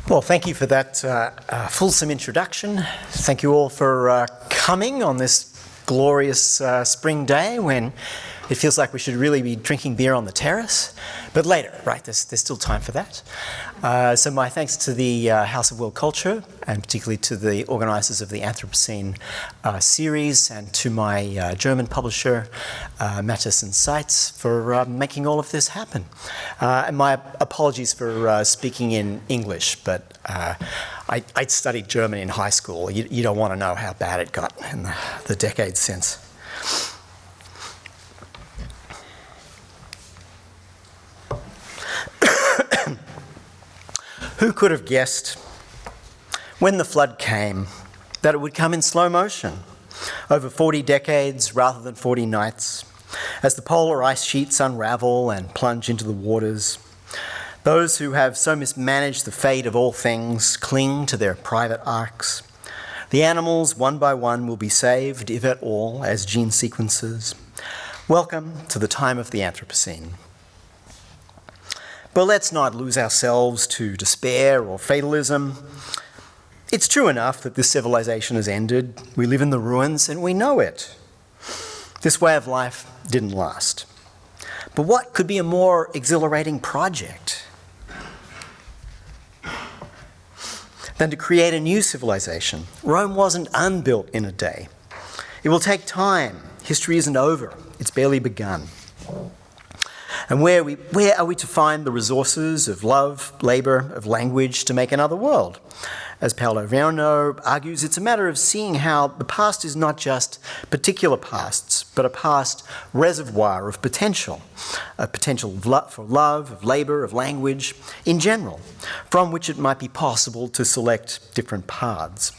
Well, thank you for that fulsome introduction. Thank you all for coming on this glorious spring day when it feels like we should really be drinking beer on the terrace. But later, right, there's still time for that. So my thanks to the House of World Culture, and particularly to the organisers of the Anthropocene series, and to my German publisher, Mattes and Seitz, for making all of this happen. And my apologies for speaking in English, but I'd studied German in high school. You don't want to know how bad it got in the decades since. Who could have guessed, when the flood came, that it would come in slow motion, over 40 decades rather than 40 nights, as the polar ice sheets unravel and plunge into the waters? Those who have so mismanaged the fate of all things cling to their private arcs. The animals, one by one, will be saved, if at all, as gene sequences. Welcome to the time of the Anthropocene. But let's not lose ourselves to despair or fatalism. It's true enough that this civilization has ended. We live in the ruins and we know it. This way of life didn't last. But what could be a more exhilarating project than to create a new civilization? Rome wasn't unbuilt in a day. It will take time. History isn't over. It's barely begun. And where are we to find the resources of love, labour, of language to make another world? As Paolo Verno argues, it's a matter of seeing how the past is not just particular pasts, but a past reservoir of potential for love, of labour, of language in general, from which it might be possible to select different paths.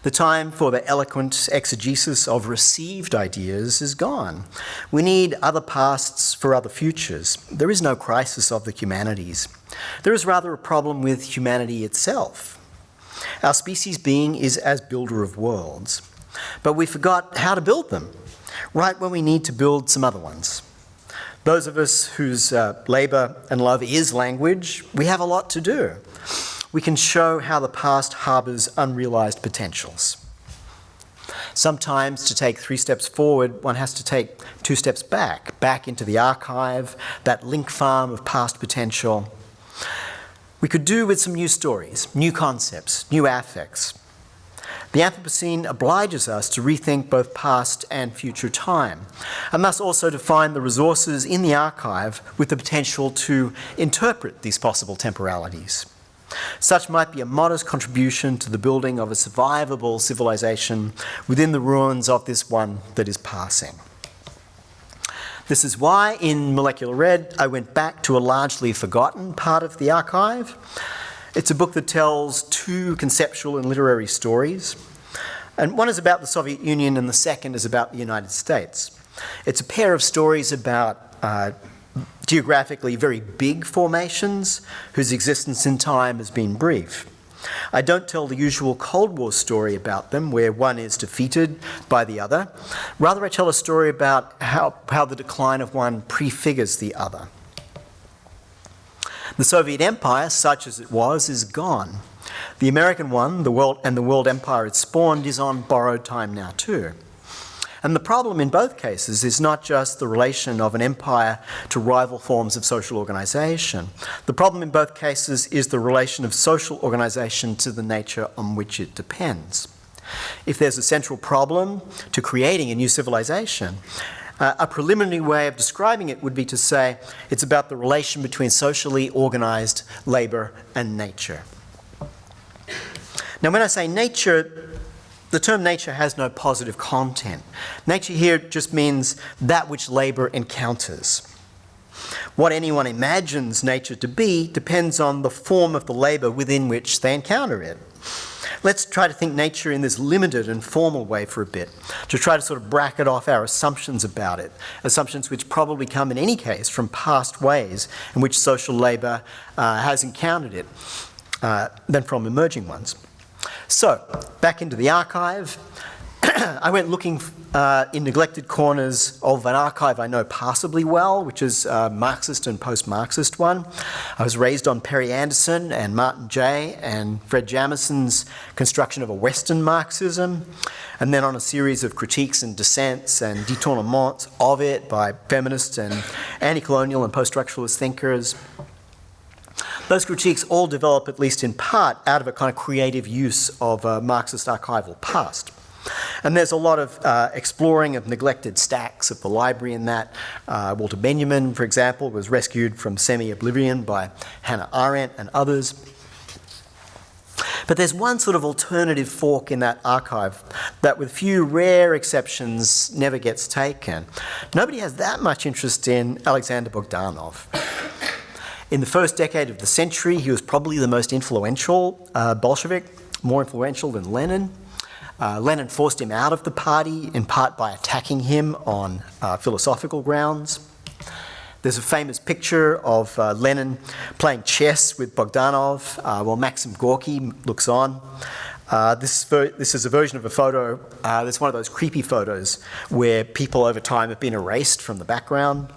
The time for the eloquent exegesis of received ideas is gone. We need other pasts for other futures. There is no crisis of the humanities. There is rather a problem with humanity itself. Our species being is as builder of worlds, but we forgot how to build them, right when we need to build some other ones. Those of us whose labour and love is language, we have a lot to do. We can show how the past harbours unrealised potentials. Sometimes to take 3 steps forward, one has to take 2 steps back into the archive, that link farm of past potential. We could do with some new stories, new concepts, new affects. The Anthropocene obliges us to rethink both past and future time, and thus also to find the resources in the archive with the potential to interpret these possible temporalities. Such might be a modest contribution to the building of a survivable civilization within the ruins of this one that is passing. This is why, in Molecular Red, I went back to a largely forgotten part of the archive. It's a book that tells 2 conceptual and literary stories, and one is about the Soviet Union and the second is about the United States. It's a pair of stories about geographically very big formations whose existence in time has been brief. I don't tell the usual Cold War story about them, where one is defeated by the other. Rather, I tell a story about how the decline of one prefigures the other. The Soviet Empire, such as it was, is gone. The American one, the world empire it spawned, is on borrowed time now too. And the problem in both cases is not just the relation of an empire to rival forms of social organisation. The problem in both cases is the relation of social organisation to the nature on which it depends. If there's a central problem to creating a new civilization, a preliminary way of describing it would be to say it's about the relation between socially organised labour and nature. Now, when I say nature, the term nature has no positive content. Nature here just means that which labour encounters. What anyone imagines nature to be depends on the form of the labour within which they encounter it. Let's try to think nature in this limited and formal way for a bit, to try to sort of bracket off our assumptions about it, assumptions which probably come in any case from past ways in which social labour has encountered it, than from emerging ones. So, back into the archive, I went looking in neglected corners of an archive I know passably well, which is a Marxist and post-Marxist one. I was raised on Perry Anderson and Martin Jay and Fred Jamison's construction of a Western Marxism, and then on a series of critiques and dissents and détournements of it by feminists and anti-colonial and post-structuralist thinkers. Those critiques all develop, at least in part, out of a kind of creative use of a Marxist archival past. And there's a lot of exploring of neglected stacks of the library in that. Walter Benjamin, for example, was rescued from semi-oblivion by Hannah Arendt and others. But there's one sort of alternative fork in that archive that, with few rare exceptions, never gets taken. Nobody has that much interest in Alexander Bogdanov. In the first decade of the century, he was probably the most influential Bolshevik, more influential than Lenin. Lenin forced him out of the party, in part by attacking him on philosophical grounds. There's a famous picture of Lenin playing chess with Bogdanov while Maxim Gorky looks on. This is a version of a photo that's one of those creepy photos where people over time have been erased from the background.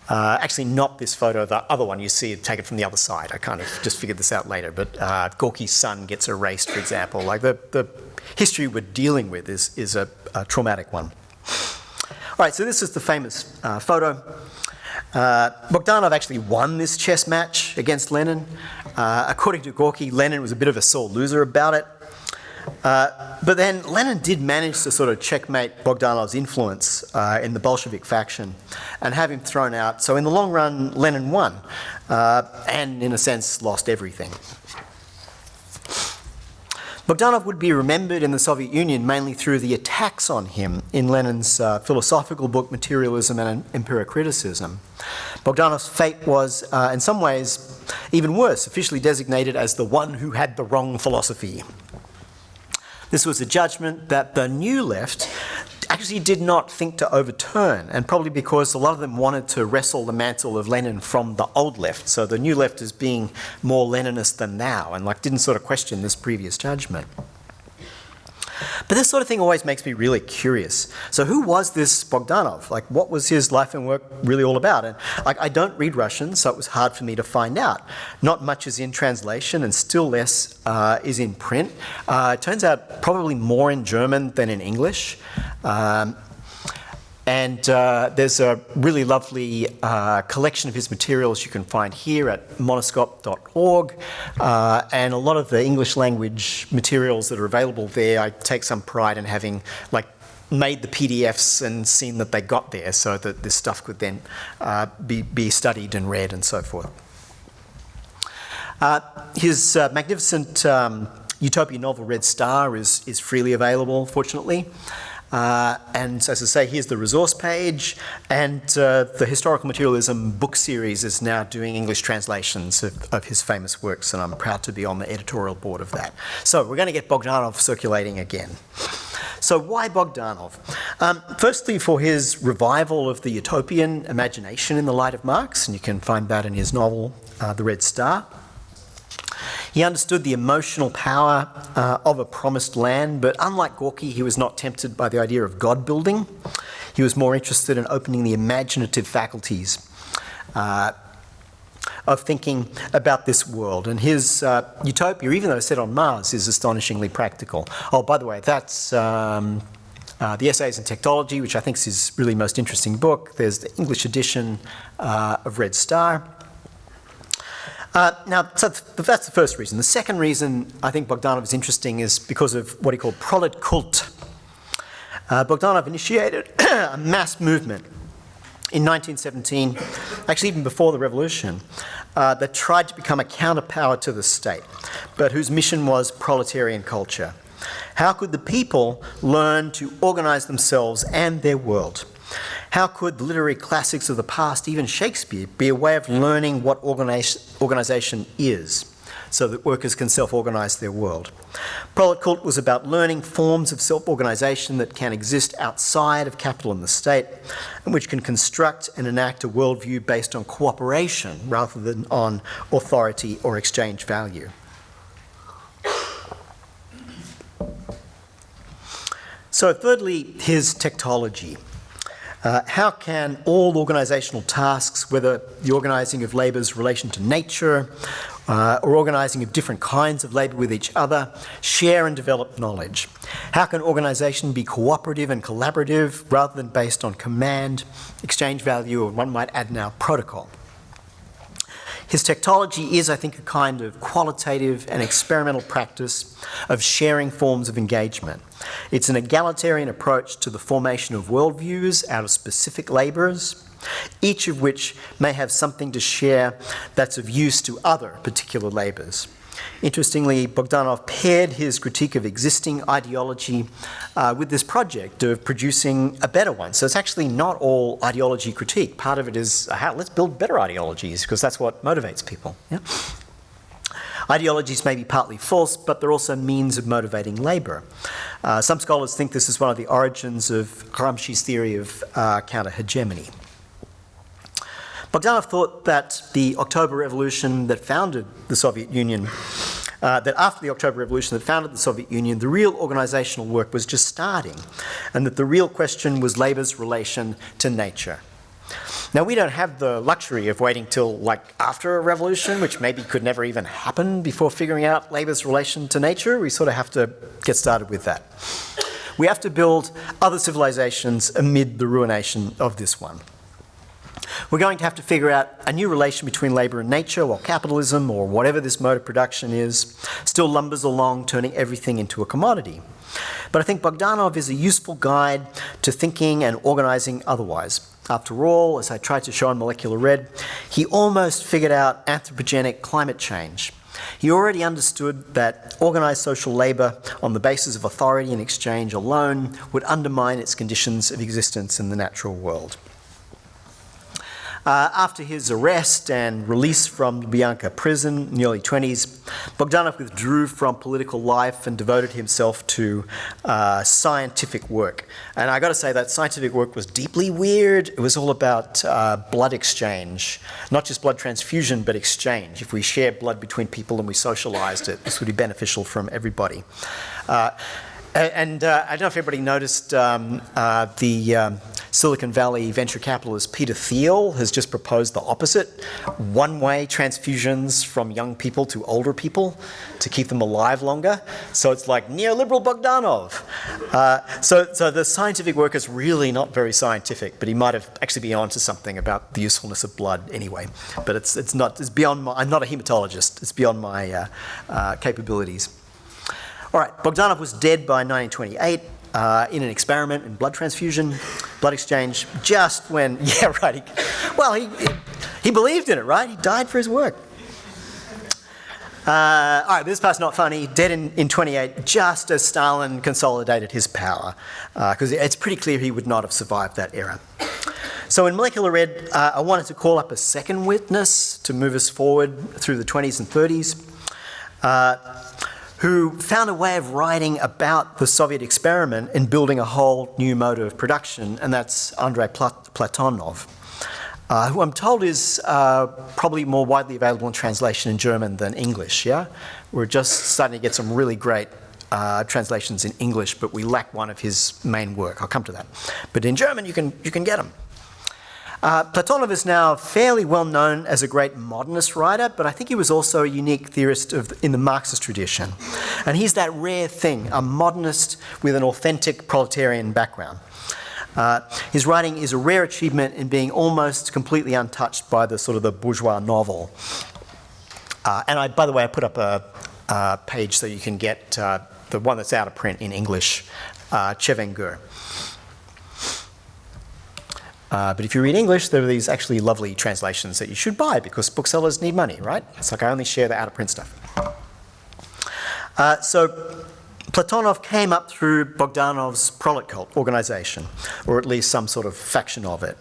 Actually, not this photo, the other one you see taken from the other side. I kind of just figured this out later, but Gorky's son gets erased, for example. Like the history we're dealing with is a traumatic one. All right, so this is the famous photo. Bogdanov actually won this chess match against Lenin. According to Gorky, Lenin was a bit of a sore loser about it. But then Lenin did manage to sort of checkmate Bogdanov's influence in the Bolshevik faction and have him thrown out. So in the long run, Lenin won and, in a sense, lost everything. Bogdanov would be remembered in the Soviet Union mainly through the attacks on him in Lenin's philosophical book Materialism and Empiricism. Bogdanov's fate was, in some ways, even worse, officially designated as the one who had the wrong philosophy. This was a judgment that the new left actually did not think to overturn, and probably because a lot of them wanted to wrestle the mantle of Lenin from the old left. So the new left is being more Leninist than thou, and didn't sort of question this previous judgment. But this sort of thing always makes me really curious. So who was this Bogdanov? What was his life and work really all about? And I don't read Russian, so it was hard for me to find out. Not much is in translation, and still less is in print. It turns out probably more in German than in English. And there's a really lovely collection of his materials you can find here at monoscope.org. And a lot of the English language materials that are available there, I take some pride in having made the PDFs and seen that they got there so that this stuff could then be studied and read and so forth. His magnificent utopian novel Red Star is freely available, fortunately. And as I say, here's the resource page, and the Historical Materialism book series is now doing English translations of his famous works, and I'm proud to be on the editorial board of that. So we're going to get Bogdanov circulating again. So why Bogdanov? Firstly, for his revival of the utopian imagination in the light of Marx, and you can find that in his novel, The Red Star. He understood the emotional power of a promised land, but unlike Gorky, he was not tempted by the idea of God building. He was more interested in opening the imaginative faculties of thinking about this world. And his utopia, even though it's set on Mars, is astonishingly practical. Oh, by the way, that's the Essays in Technology, which I think is his really most interesting book. There's the English edition of Red Star. Now, so that's the first reason. The second reason I think Bogdanov is interesting is because of what he called prolet cult. Bogdanov initiated a mass movement in 1917, actually even before the revolution, that tried to become a counterpower to the state, but whose mission was proletarian culture. How could the people learn to organize themselves and their world? How could the literary classics of the past, even Shakespeare, be a way of learning what organisation is, so that workers can self-organise their world? Prolet cult was about learning forms of self-organisation that can exist outside of capital and the state, and which can construct and enact a worldview based on cooperation rather than on authority or exchange value. So thirdly, his techtology. How can all organisational tasks, whether the organising of labour's relation to nature or organising of different kinds of labour with each other, share and develop knowledge? How can organisation be cooperative and collaborative rather than based on command, exchange value, or one might add now, protocol? His techtology is, I think, a kind of qualitative and experimental practice of sharing forms of engagement. It's an egalitarian approach to the formation of worldviews out of specific labours, each of which may have something to share that's of use to other particular labours. Interestingly, Bogdanov paired his critique of existing ideology with this project of producing a better one. So it's actually not all ideology critique. Part of it is, let's build better ideologies, because that's what motivates people. Yeah? Ideologies may be partly false, but they're also means of motivating labour. Some scholars think this is one of the origins of Gramsci's theory of counter-hegemony. Bogdanov thought that the October Revolution that founded the Soviet Union, that after the October Revolution that founded the Soviet Union, the real organisational work was just starting, and that the real question was labour's relation to nature. Now, we don't have the luxury of waiting till after a revolution, which maybe could never even happen, before figuring out labour's relation to nature. We sort of have to get started with that. We have to build other civilizations amid the ruination of this one. We're going to have to figure out a new relation between labour and nature, while capitalism, or whatever this mode of production is, still lumbers along, turning everything into a commodity. But I think Bogdanov is a useful guide to thinking and organising otherwise. After all, as I tried to show in Molecular Red, he almost figured out anthropogenic climate change. He already understood that organised social labour on the basis of authority and exchange alone would undermine its conditions of existence in the natural world. After his arrest and release from Lubyanka prison in the early 20s, Bogdanov withdrew from political life and devoted himself to scientific work. And I got to say, that scientific work was deeply weird. It was all about blood exchange, not just blood transfusion, but exchange. If we shared blood between people and we socialised it, this would be beneficial from everybody. I don't know if everybody noticed the Silicon Valley venture capitalist Peter Thiel has just proposed the opposite: one-way transfusions from young people to older people to keep them alive longer. So it's like neoliberal Bogdanov. So the scientific work is really not very scientific, but he might have actually been onto something about the usefulness of blood anyway. But it's beyond my, I'm not a hematologist. It's beyond my capabilities. All right, Bogdanov was dead by 1928 in an experiment in blood transfusion, blood exchange, just when, yeah, right, he believed in it, right? He died for his work. All right, this part's not funny. Dead in 28, just as Stalin consolidated his power, because it's pretty clear he would not have survived that era. So in Molecular Red, I wanted to call up a second witness to move us forward through the 20s and 30s. Who found a way of writing about the Soviet experiment in building a whole new mode of production, and that's Andrei Platonov, who I'm told is probably more widely available in translation in German than English, yeah? We're just starting to get some really great translations in English, but we lack one of his main work. I'll come to that. But in German, you can get them. Platonov is now fairly well known as a great modernist writer, but I think he was also a unique theorist in the Marxist tradition. And he's that rare thing, a modernist with an authentic proletarian background. His writing is a rare achievement in being almost completely untouched by the sort of the bourgeois novel. And by the way, I put up a page so you can get the one that's out of print in English, Chevenger. But if you read English, there are these actually lovely translations that you should buy because booksellers need money, right? It's like I only share the out-of-print stuff. So Platonov came up through Bogdanov's prolet cult organisation, or at least some sort of faction of it.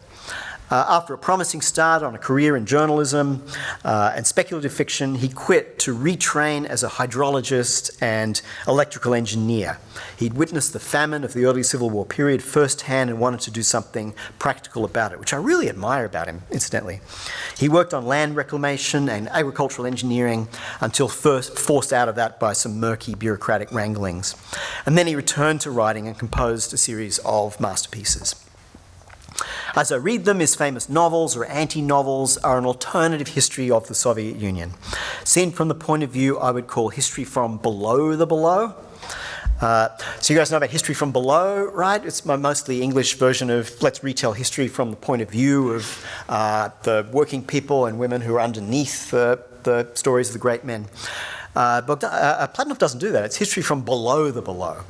After a promising start on a career in journalism and speculative fiction, he quit to retrain as a hydrologist and electrical engineer. He'd witnessed the famine of the early Civil War period firsthand and wanted to do something practical about it, which I really admire about him, incidentally. He worked on land reclamation and agricultural engineering until first forced out of that by some murky bureaucratic wranglings. And then he returned to writing and composed a series of masterpieces. As I read them, his famous novels or anti-novels are an alternative history of the Soviet Union. Seen from the point of view I would call history from below the below. So you guys know about history from below, right? It's my mostly English version of let's retell history from the point of view of the working people and women who are underneath the stories of the great men. Platonov doesn't do that. It's history from below the below.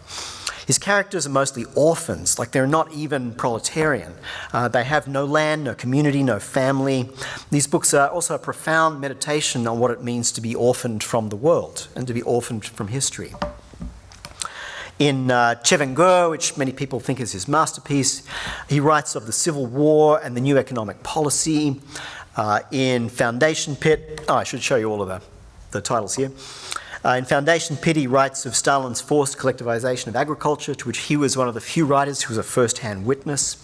His characters are mostly orphans, like they're not even proletarian. They have no land, no community, no family. These books are also a profound meditation on what it means to be orphaned from the world and to be orphaned from history. In Chevengur, which many people think is his masterpiece, he writes of the Civil War and the new economic policy. In Foundation Pit, I should show you all of the titles here. In Foundation Pit, he writes of Stalin's forced collectivization of agriculture, to which he was one of the few writers who was a first-hand witness.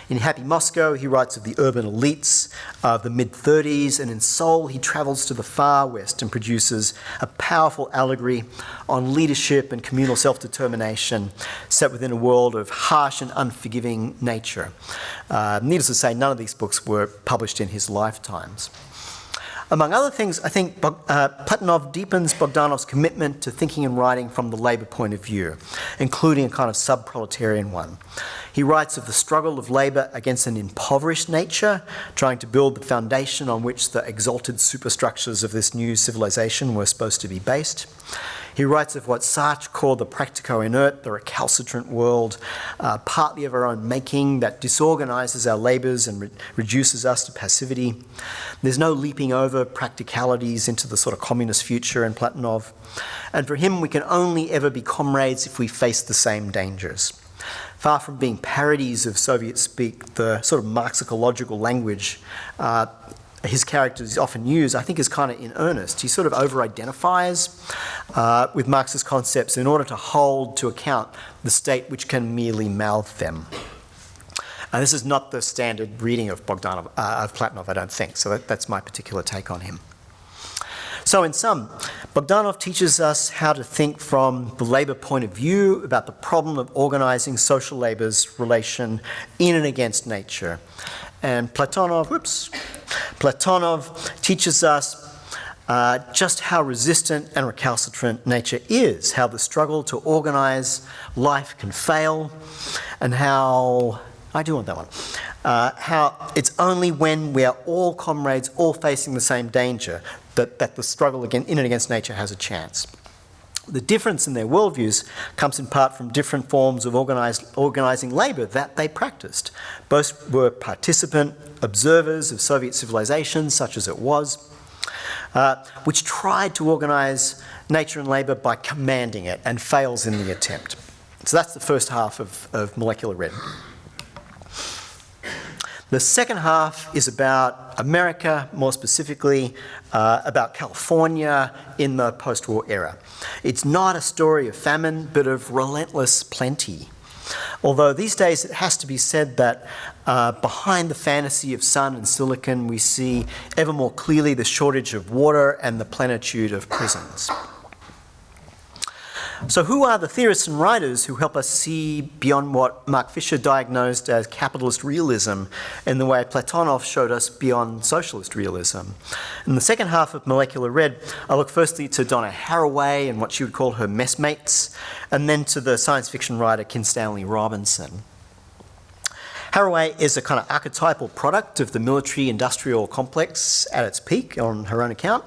In Happy Moscow, he writes of the urban elites of the mid-30s, and in Soul, he travels to the far west and produces a powerful allegory on leadership and communal self-determination set within a world of harsh and unforgiving nature. Needless to say, none of these books were published in his lifetimes. Among other things, I think Platonov deepens Bogdanov's commitment to thinking and writing from the labour point of view, including a kind of sub-proletarian one. He writes of the struggle of labour against an impoverished nature, trying to build the foundation on which the exalted superstructures of this new civilization were supposed to be based. He writes of what Sartre called the practico-inert, the recalcitrant world, partly of our own making, that disorganises our labours and reduces us to passivity. There's no leaping over practicalities into the sort of communist future in Platonov. And for him, we can only ever be comrades if we face the same dangers. Far from being parodies of Soviet speak, the sort of Marxicological language his characters often use, I think, is kind of in earnest. He sort of over-identifies with Marxist concepts in order to hold to account the state which can merely mouth them. This is not the standard reading of Platonov, I don't think, so that's my particular take on him. So in sum, Bogdanov teaches us how to think from the labour point of view about the problem of organising social labour's relation in and against nature. And Platonov teaches us just how resistant and recalcitrant nature is, how the struggle to organise life can fail, and how, I do want that one, how it's only when we are all comrades, all facing the same danger, that the struggle in and against nature has a chance. The difference in their worldviews comes in part from different forms of organising labour that they practiced. Both were participant observers of Soviet civilization, such as it was, which tried to organise nature and labour by commanding it and fails in the attempt. So that's the first half of Molecular Red. The second half is about America, more specifically about California in the post-war era. It's not a story of famine, but of relentless plenty. Although these days it has to be said that behind the fantasy of sun and silicon, we see ever more clearly the shortage of water and the plenitude of prisons. So who are the theorists and writers who help us see beyond what Mark Fisher diagnosed as capitalist realism in the way Platonov showed us beyond socialist realism? In the second half of Molecular Red, I look firstly to Donna Haraway and what she would call her messmates, and then to the science fiction writer Kim Stanley Robinson. Haraway is a kind of archetypal product of the military-industrial complex at its peak on her own account.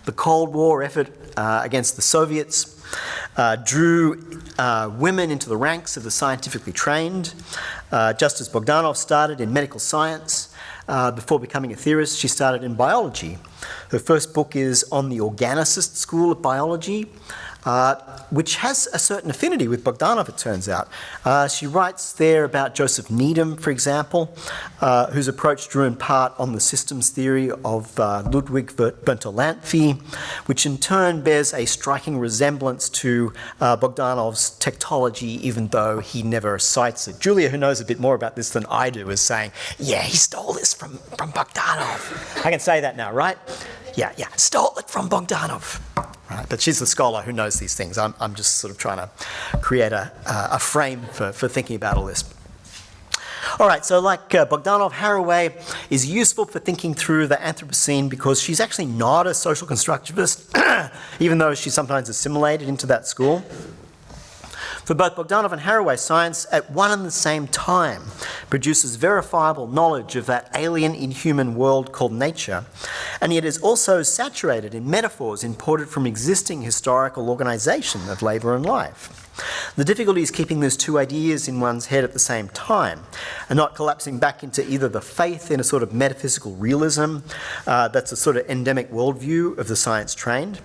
The Cold War effort against the Soviets drew women into the ranks of the scientifically trained. Just as Bogdanov started in medical science, before becoming a theorist, she started in biology. Her first book is on the organicist school of biology, which has a certain affinity with Bogdanov, it turns out. She writes there about Joseph Needham, for example, whose approach drew in part on the systems theory of Ludwig Bertalanffy, which in turn bears a striking resemblance to Bogdanov's techtology, even though he never cites it. Giulia, who knows a bit more about this than I do, is saying, yeah, he stole this from Bogdanov. I can say that now, right? Yeah, stole it from Bogdanov. Right, but she's the scholar who knows these things. I'm just sort of trying to create a frame for thinking about all this. All right, so like Bogdanov, Haraway is useful for thinking through the Anthropocene because she's actually not a social constructivist, even though she's sometimes assimilated into that school. For both Bogdanov and Haraway, science at one and the same time produces verifiable knowledge of that alien, inhuman world called nature, and yet is also saturated in metaphors imported from existing historical organisation of labour and life. The difficulty is keeping those two ideas in one's head at the same time and not collapsing back into either the faith in a sort of metaphysical realism, that's a sort of endemic worldview of the science trained,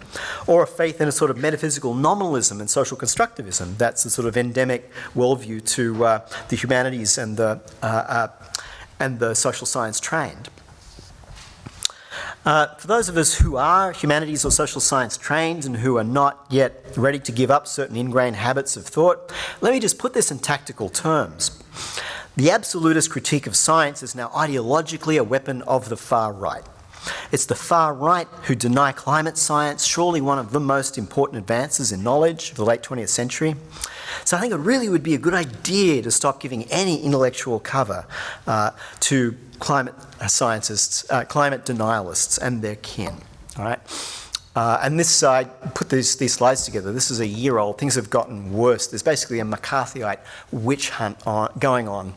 or a faith in a sort of metaphysical nominalism and social constructivism, that's a sort of endemic worldview to the humanities and the social science trained. For those of us who are humanities or social science trained and who are not yet ready to give up certain ingrained habits of thought, let me just put this in tactical terms. The absolutist critique of science is now ideologically a weapon of the far right. It's the far right who deny climate science, surely one of the most important advances in knowledge of the late 20th century. So I think it really would be a good idea to stop giving any intellectual cover to climate scientists, climate denialists and their kin, all right? And this, I put these slides together. This is a year old. Things have gotten worse. There's basically a McCarthyite witch hunt going on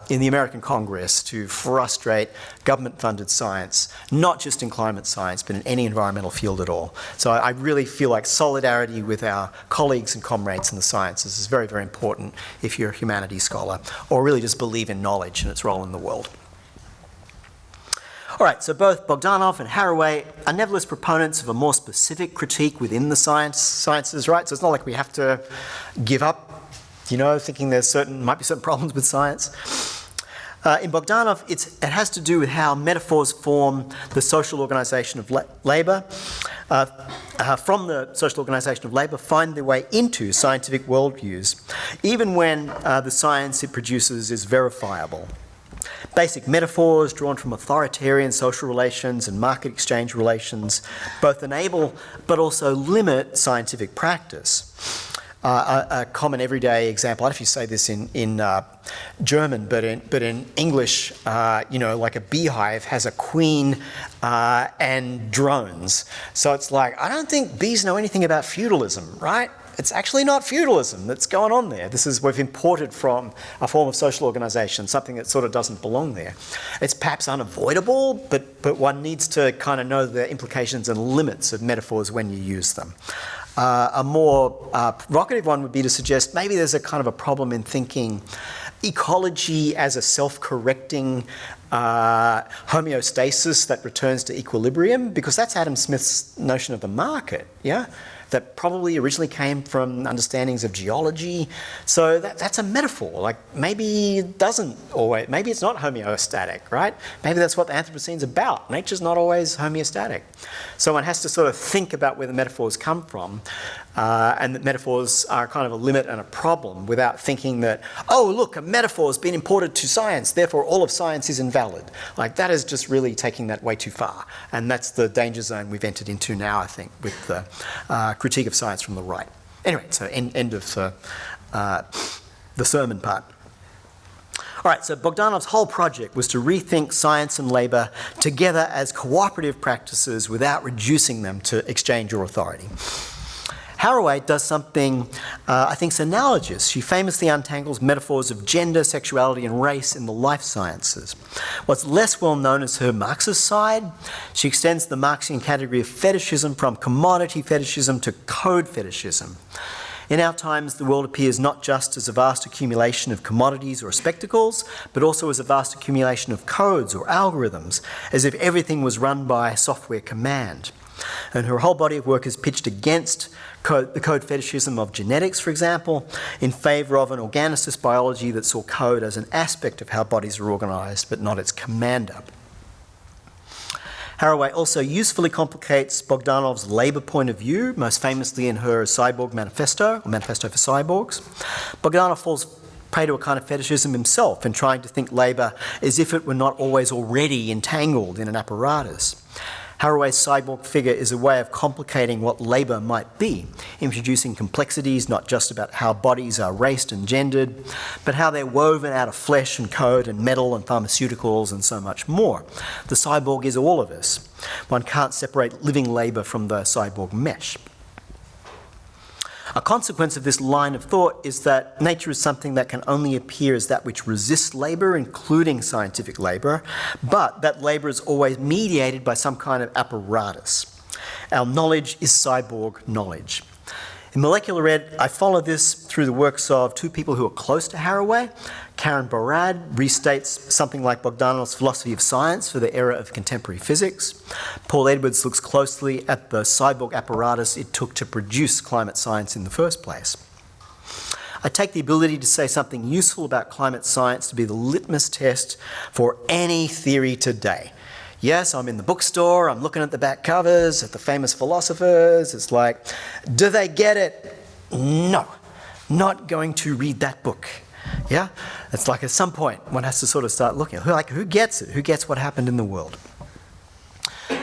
in the American Congress to frustrate government-funded science, not just in climate science, but in any environmental field at all. So I really feel like solidarity with our colleagues and comrades in the sciences is very, very important if you're a humanities scholar, or really just believe in knowledge and its role in the world. All right, so both Bogdanov and Haraway are nevertheless proponents of a more specific critique within the sciences, right? So it's not like we have to give up, thinking might be certain problems with science. In Bogdanov, it has to do with how metaphors form the social organisation of labour, from the social organisation of labour, find their way into scientific worldviews, even when the science it produces is verifiable. Basic metaphors drawn from authoritarian social relations and market exchange relations both enable but also limit scientific practice. A common everyday example, I don't know if you say this in German, but in English, like a beehive has a queen and drones. So it's like, I don't think bees know anything about feudalism, right? It's actually not feudalism that's going on there. We've imported from a form of social organisation, something that sort of doesn't belong there. It's perhaps unavoidable, but one needs to kind of know the implications and limits of metaphors when you use them. A more provocative one would be to suggest maybe there's a kind of a problem in thinking ecology as a self-correcting homeostasis that returns to equilibrium, because that's Adam Smith's notion of the market, yeah? That probably originally came from understandings of geology. So that's a metaphor. Like maybe it doesn't always, maybe it's not homeostatic, right? Maybe that's what the Anthropocene's about. Nature's not always homeostatic. So one has to sort of think about where the metaphors come from, and that metaphors are kind of a limit and a problem without thinking that, oh, look, a metaphor's been imported to science, therefore all of science is invalid. Like that is just really taking that way too far. And that's the danger zone we've entered into now, I think, with the critique of science from the right. Anyway, so end of the sermon part. All right, so Bogdanov's whole project was to rethink science and labour together as cooperative practices without reducing them to exchange or authority. Haraway does something I think is analogous. She famously untangles metaphors of gender, sexuality and race in the life sciences. What's less well known is her Marxist side. She extends the Marxian category of fetishism from commodity fetishism to code fetishism. In our times, the world appears not just as a vast accumulation of commodities or spectacles, but also as a vast accumulation of codes or algorithms, as if everything was run by software command. And her whole body of work is pitched against the code fetishism of genetics, for example, in favour of an organicist biology that saw code as an aspect of how bodies are organised, but not its commander. Haraway also usefully complicates Bogdanov's labour point of view, most famously in her Cyborg Manifesto, or Manifesto for Cyborgs. Bogdanov falls prey to a kind of fetishism himself in trying to think labour as if it were not always already entangled in an apparatus. Haraway's cyborg figure is a way of complicating what labour might be, introducing complexities not just about how bodies are raced and gendered, but how they're woven out of flesh and code and metal and pharmaceuticals and so much more. The cyborg is all of us. One can't separate living labour from the cyborg mesh. A consequence of this line of thought is that nature is something that can only appear as that which resists labour, including scientific labour, but that labour is always mediated by some kind of apparatus. Our knowledge is cyborg knowledge. In Molecular Ed, I follow this through the works of two people who are close to Haraway. Karen Barad restates something like Bogdanov's philosophy of science for the era of contemporary physics. Paul Edwards looks closely at the cyborg apparatus it took to produce climate science in the first place. I take the ability to say something useful about climate science to be the litmus test for any theory today. Yes, I'm in the bookstore, I'm looking at the back covers, at the famous philosophers. It's like, do they get it? No, not going to read that book. Yeah? It's like at some point one has to sort of start looking. Who gets it? Who gets what happened in the world?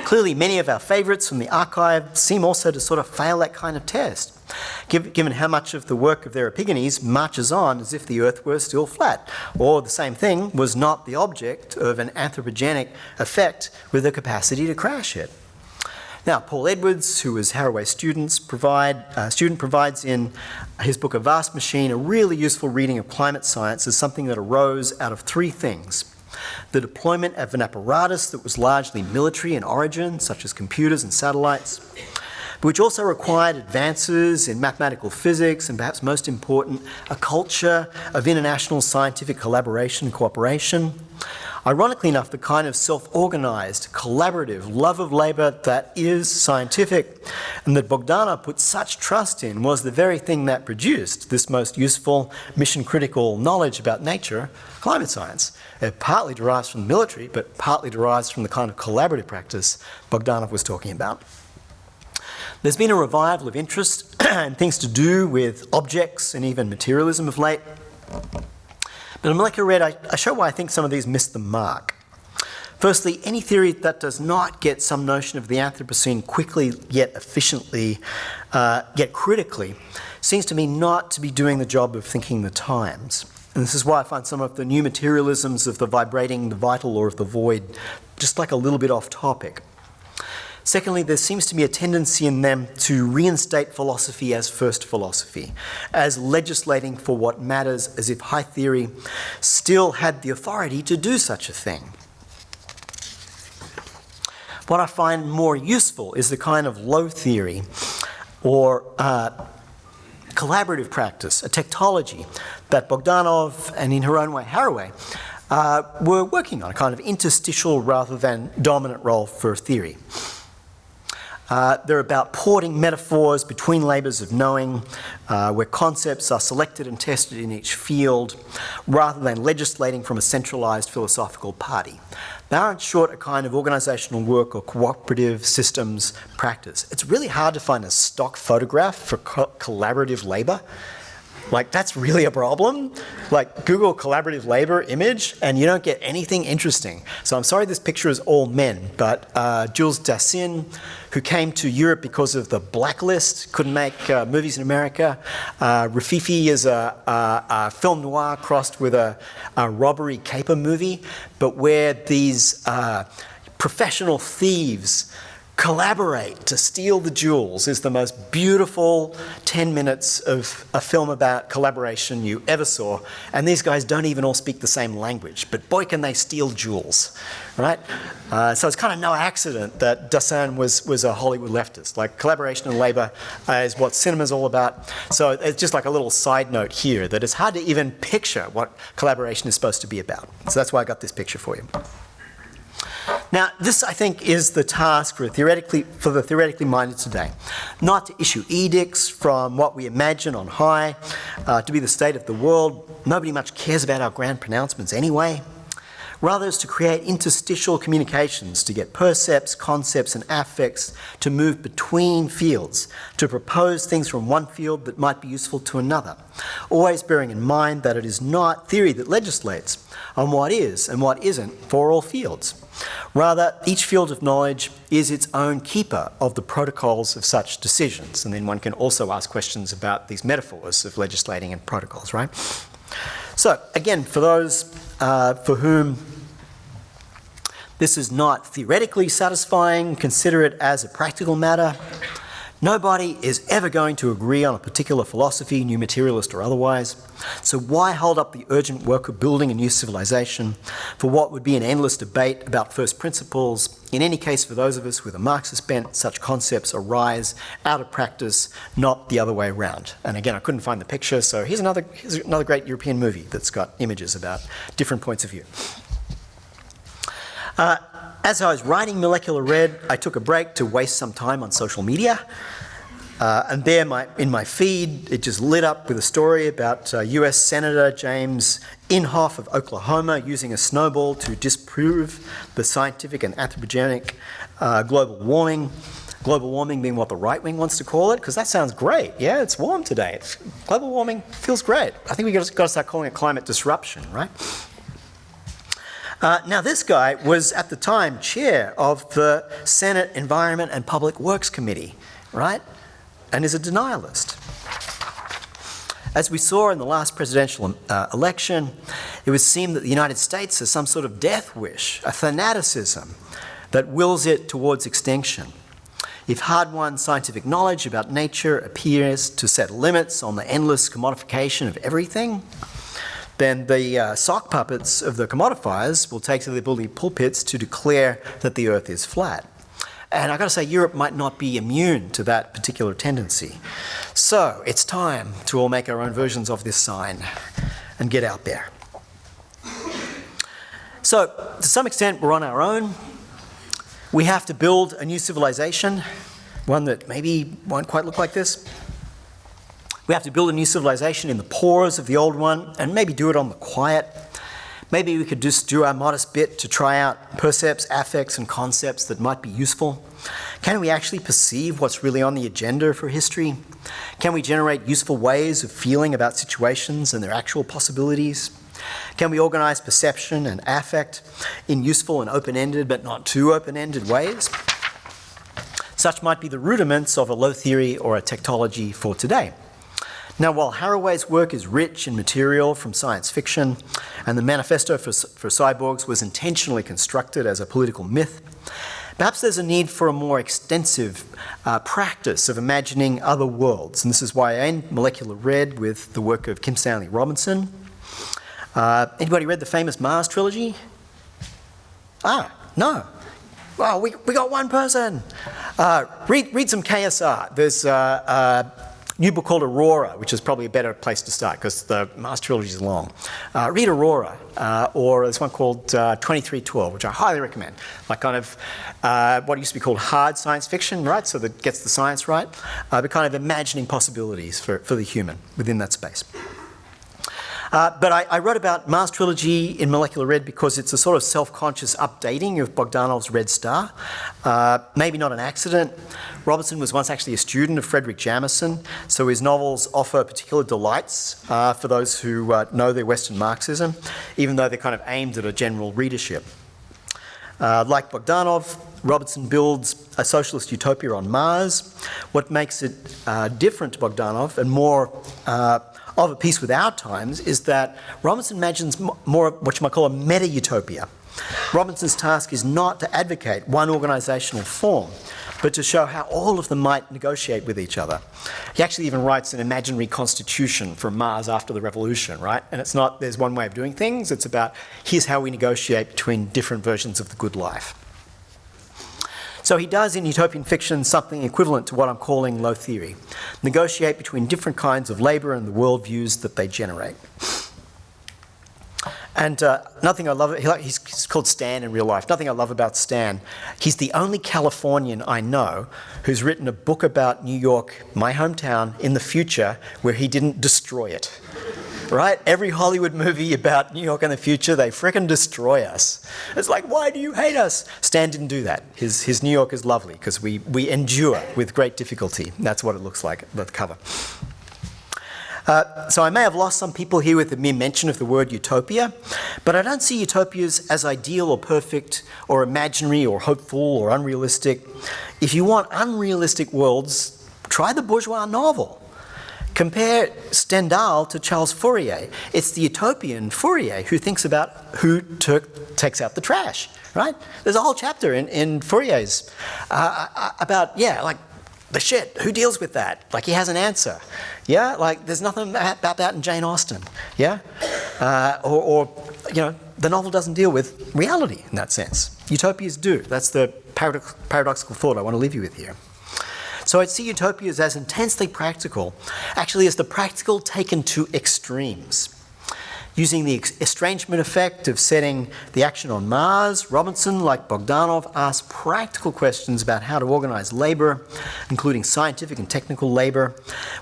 Clearly, many of our favourites from the archive seem also to sort of fail that kind of test, given how much of the work of their Epigenes marches on as if the Earth were still flat, or the same thing was not the object of an anthropogenic effect with the capacity to crash it. Now, Paul Edwards, who was Haraway's student, provides in his book A Vast Machine a really useful reading of climate science as something that arose out of three things. The deployment of an apparatus that was largely military in origin, such as computers and satellites, but which also required advances in mathematical physics and, perhaps most important, a culture of international scientific collaboration and cooperation. Ironically enough, the kind of self-organised, collaborative love of labour that is scientific and that Bogdanov put such trust in was the very thing that produced this most useful, mission-critical knowledge about nature, climate science. It partly derives from the military, but partly derives from the kind of collaborative practice Bogdanov was talking about. There's been a revival of interest in things to do with objects and even materialism of late. But in Molecular Ed, I show why I think some of these miss the mark. Firstly, any theory that does not get some notion of the Anthropocene quickly yet efficiently, yet critically, seems to me not to be doing the job of thinking the times. And this is why I find some of the new materialisms of the vibrating, the vital, or of the void just like a little bit off topic. Secondly, there seems to be a tendency in them to reinstate philosophy as first philosophy, as legislating for what matters, as if high theory still had the authority to do such a thing. What I find more useful is the kind of low theory or collaborative practice, a techtology that Bogdanov and in her own way Haraway were working on, a kind of interstitial rather than dominant role for theory. They're about porting metaphors between labours of knowing, where concepts are selected and tested in each field, rather than legislating from a centralised philosophical party. They aren't short a kind of organisational work or cooperative systems practice. It's really hard to find a stock photograph for collaborative labour. Like, that's really a problem. Like, Google collaborative labour image and you don't get anything interesting. So I'm sorry this picture is all men, but Jules Dassin, who came to Europe because of the blacklist, couldn't make movies in America. Rififi is a film noir crossed with a robbery caper movie, but where these professional thieves collaborate to steal the jewels is the most beautiful 10 minutes of a film about collaboration you ever saw. And these guys don't even all speak the same language, but boy can they steal jewels, right? So it's kind of no accident that Dassin was a Hollywood leftist. Like, collaboration and labour is what cinema's all about. So it's just like a little side note here that it's hard to even picture what collaboration is supposed to be about. So that's why I got this picture for you. Now, this, I think, is the task for the theoretically minded today. Not to issue edicts from what we imagine on high to be the state of the world. Nobody much cares about our grand pronouncements anyway. Rather, it's to create interstitial communications, to get percepts, concepts, and affects to move between fields, to propose things from one field that might be useful to another, always bearing in mind that it is not theory that legislates on what is and what isn't for all fields. Rather, each field of knowledge is its own keeper of the protocols of such decisions. And then one can also ask questions about these metaphors of legislating and protocols, right? So, again, for those for whom this is not theoretically satisfying, consider it as a practical matter. Nobody is ever going to agree on a particular philosophy, new materialist or otherwise. So why hold up the urgent work of building a new civilization for what would be an endless debate about first principles? In any case, for those of us with a Marxist bent, such concepts arise out of practice, not the other way around. And again, I couldn't find the picture, so here's another great European movie that's got images about different points of view. As I was writing Molecular Red, I took a break to waste some time on social media. And there in my feed, it just lit up with a story about US Senator James Inhofe of Oklahoma using a snowball to disprove the scientific and anthropogenic global warming. Global warming being what the right wing wants to call it, because that sounds great. Yeah, it's warm today. Global warming feels great. I think we've got to start calling it climate disruption, right? Now, this guy was at the time chair of the Senate Environment and Public Works Committee, right? And is a denialist. As we saw in the last presidential election, it would seem that the United States has some sort of death wish, a fanaticism that wills it towards extinction. If hard-won scientific knowledge about nature appears to set limits on the endless commodification of everything, then the sock puppets of the commodifiers will take to their bully pulpits to declare that the Earth is flat. And I've got to say, Europe might not be immune to that particular tendency. So it's time to all make our own versions of this sign and get out there. So to some extent, we're on our own. We have to build a new civilization, one that maybe won't quite look like this. We have to build a new civilization in the pores of the old one and maybe do it on the quiet. Maybe we could just do our modest bit to try out percepts, affects, and concepts that might be useful. Can we actually perceive what's really on the agenda for history? Can we generate useful ways of feeling about situations and their actual possibilities? Can we organize perception and affect in useful and open-ended but not too open-ended ways? Such might be the rudiments of a low theory or a techtology for today. Now, while Haraway's work is rich in material from science fiction, and the Manifesto for Cyborgs was intentionally constructed as a political myth, perhaps there's a need for a more extensive practice of imagining other worlds. And this is why I end Molecular Red with the work of Kim Stanley Robinson. Anybody read the famous Mars trilogy? No. Well, we got one person. Read some KSR. There's new book called Aurora, which is probably a better place to start because the Mars trilogy is long. Read Aurora, or there's one called 2312, which I highly recommend. Like kind of what used to be called hard science fiction, right? So that gets the science right, but kind of imagining possibilities for the human within that space. But I wrote about Mars Trilogy in Molecular Red because it's a sort of self-conscious updating of Bogdanov's Red Star. Maybe not an accident. Robinson was once actually a student of Frederick Jamison, so his novels offer particular delights for those who know their Western Marxism, even though they're kind of aimed at a general readership. Like Bogdanov, Robinson builds a socialist utopia on Mars. What makes it different to Bogdanov and more of a piece with our times is that Robinson imagines more of what you might call a meta-utopia. Robinson's task is not to advocate one organisational form, but to show how all of them might negotiate with each other. He actually even writes an imaginary constitution for Mars after the revolution, right? And it's not there's one way of doing things, it's about here's how we negotiate between different versions of the good life. So he does in utopian fiction something equivalent to what I'm calling low theory. Negotiate between different kinds of labour and the worldviews that they generate. And nothing I love, he's called Stan in real life. Nothing I love about Stan, he's the only Californian I know who's written a book about New York, my hometown, in the future, where he didn't destroy it. Right? Every Hollywood movie about New York in the future, they frickin' destroy us. It's like, why do you hate us? Stan didn't do that. His New York is lovely because we endure with great difficulty. That's what it looks like at the cover. So I may have lost some people here with the mere mention of the word utopia, but I don't see utopias as ideal or perfect or imaginary or hopeful or unrealistic. If you want unrealistic worlds, try the bourgeois novel. Compare Stendhal to Charles Fourier. It's the utopian Fourier who thinks about who takes out the trash, right? There's a whole chapter in Fourier's about, like, the shit, who deals with that? Like, he has an answer, yeah? Like, there's nothing about that in Jane Austen, yeah? Or the novel doesn't deal with reality in that sense. Utopias do. That's the paradoxical thought I want to leave you with here. So I'd see utopias as intensely practical, actually as the practical taken to extremes. Using the estrangement effect of setting the action on Mars, Robinson, like Bogdanov, asked practical questions about how to organise labour, including scientific and technical labour,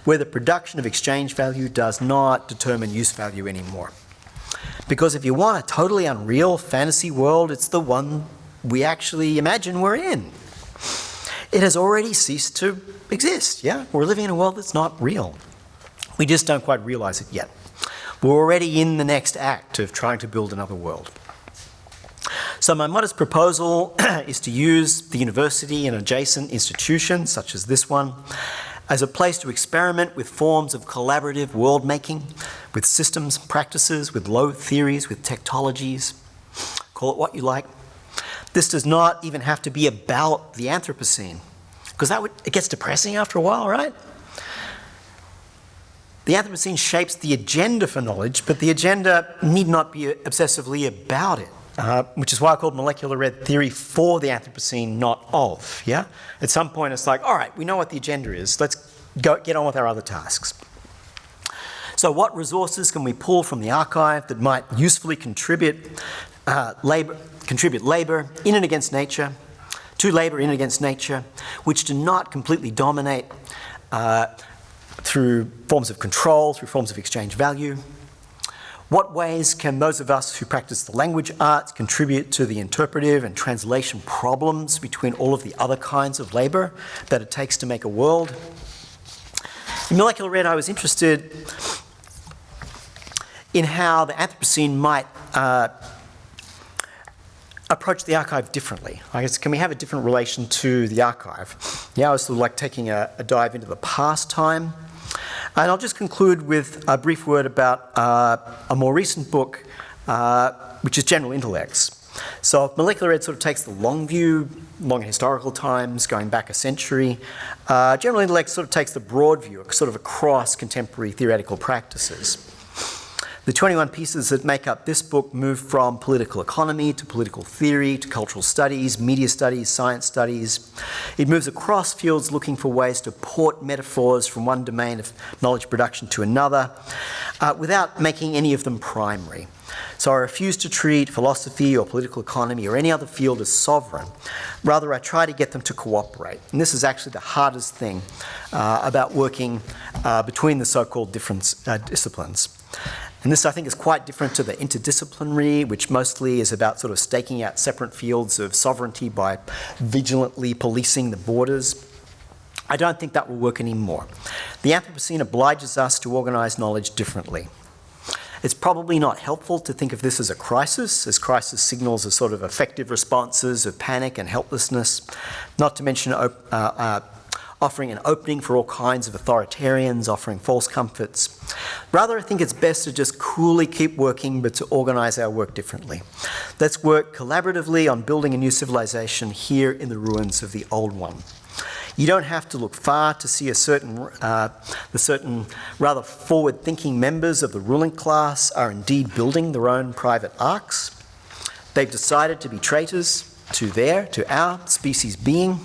where the production of exchange value does not determine use value anymore. Because if you want a totally unreal fantasy world, it's the one we actually imagine we're in. It has already ceased to exist, yeah? We're living in a world that's not real. We just don't quite realise it yet. We're already in the next act of trying to build another world. So my modest proposal is to use the university and adjacent institutions, such as this one, as a place to experiment with forms of collaborative world-making, with systems, practices, with low theories, with technologies. Call it what you like. This does not even have to be about the Anthropocene, because it gets depressing after a while, right? The Anthropocene shapes the agenda for knowledge, but the agenda need not be obsessively about it, which is why I called molecular red theory for the Anthropocene, not of, yeah? At some point it's like, all right, we know what the agenda is, let's get on with our other tasks. So what resources can we pull from the archive that might usefully contribute labour in and against nature, to labour in and against nature, which do not completely dominate through forms of control, through forms of exchange value? What ways can those of us who practice the language arts contribute to the interpretive and translation problems between all of the other kinds of labour that it takes to make a world? In Molecular Red, I was interested in how the Anthropocene might approach the archive differently. I guess, can we have a different relation to the archive? Yeah, I was sort of like taking a dive into the past time. And I'll just conclude with a brief word about a more recent book, which is General Intellects. So Molecular Ed sort of takes the long view, long historical times, going back a century. General Intellects sort of takes the broad view, sort of across contemporary theoretical practices. The 21 pieces that make up this book move from political economy to political theory to cultural studies, media studies, science studies. It moves across fields looking for ways to port metaphors from one domain of knowledge production to another without making any of them primary. So I refuse to treat philosophy or political economy or any other field as sovereign. Rather, I try to get them to cooperate. And this is actually the hardest thing about working between the so-called different disciplines. And this, I think, is quite different to the interdisciplinary, which mostly is about sort of staking out separate fields of sovereignty by vigilantly policing the borders. I don't think that will work anymore. The Anthropocene obliges us to organise knowledge differently. It's probably not helpful to think of this as a crisis, as crisis signals as sort of effective responses of panic and helplessness, not to mention offering an opening for all kinds of authoritarians, offering false comforts. Rather, I think it's best to just coolly keep working, but to organise our work differently. Let's work collaboratively on building a new civilization here in the ruins of the old one. You don't have to look far to see the certain rather forward-thinking members of the ruling class are indeed building their own private arks. They've decided to be traitors to our species being.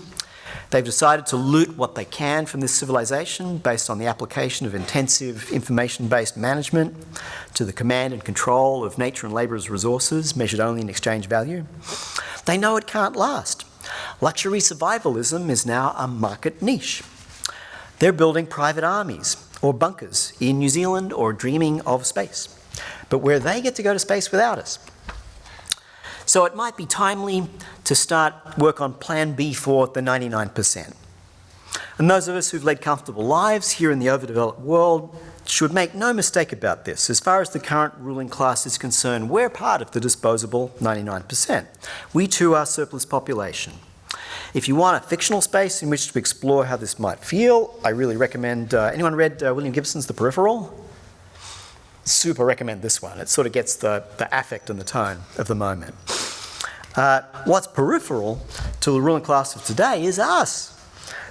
They've decided to loot what they can from this civilization based on the application of intensive information-based management to the command and control of nature and labourers' resources, measured only in exchange value. They know it can't last. Luxury survivalism is now a market niche. They're building private armies or bunkers in New Zealand or dreaming of space, but where they get to go to space without us. So it might be timely to start work on Plan B for the 99%. And those of us who've led comfortable lives here in the overdeveloped world should make no mistake about this. As far as the current ruling class is concerned, we're part of the disposable 99%. We too are surplus population. If you want a fictional space in which to explore how this might feel, I really recommend, anyone read William Gibson's The Peripheral? Super recommend this one. It sort of gets the affect and the tone of the moment. What's peripheral to the ruling class of today is us.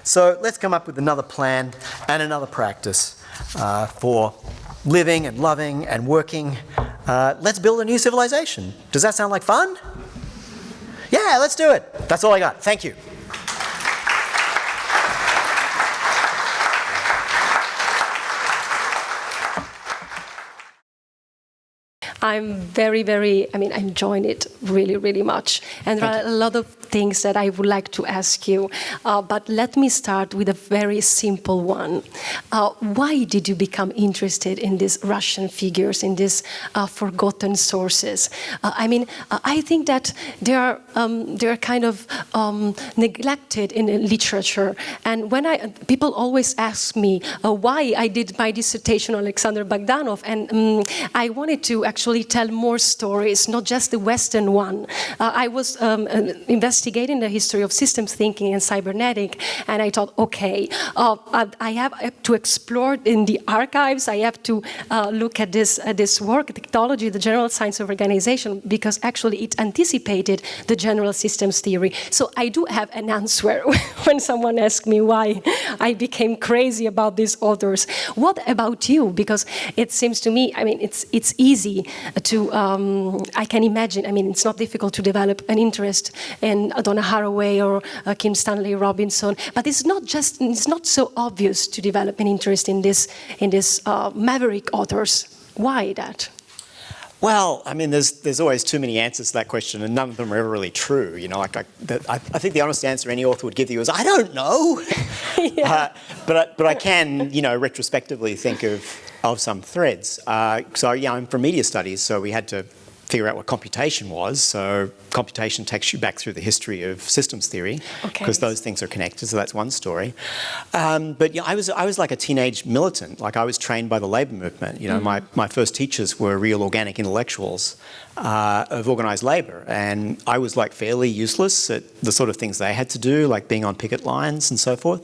So let's come up with another plan and another practice for living and loving and working. Let's build a new civilization. Does that sound like fun? Yeah, let's do it. That's all I got. Thank you. I'm I'm enjoying it really, really much. And there are a lot of things that I would like to ask you. But let me start with a very simple one. Why did you become interested in these Russian figures, in these forgotten sources? I think that they are kind of neglected in literature. And when people always ask me why I did my dissertation on Alexander Bogdanov, and I wanted to actually tell more stories, not just the Western one. I was investigating the history of systems thinking and cybernetic, and I thought, okay, I have to explore in the archives. I have to look at this work, technology, the general science of organization, because actually it anticipated the general systems theory. So I do have an answer when someone asks me why I became crazy about these authors. What about you? Because it seems to me, it's easy to, I can imagine, it's not difficult to develop an interest in Donna Haraway or Kim Stanley Robinson, but it's not so obvious to develop an interest in this maverick authors. Why that? Well, there's always too many answers to that question, and none of them are ever really true. I think the honest answer any author would give you is, I don't know. Yeah. But I can, retrospectively think of some threads. I'm from media studies, so we had to figure out what computation was. So computation takes you back through the history of systems theory, because those things are connected. So that's one story. I was like a teenage militant. Like, I was trained by the labour movement. My first teachers were real organic intellectuals of organised labour, and I was like fairly useless at the sort of things they had to do, like being on picket lines and so forth.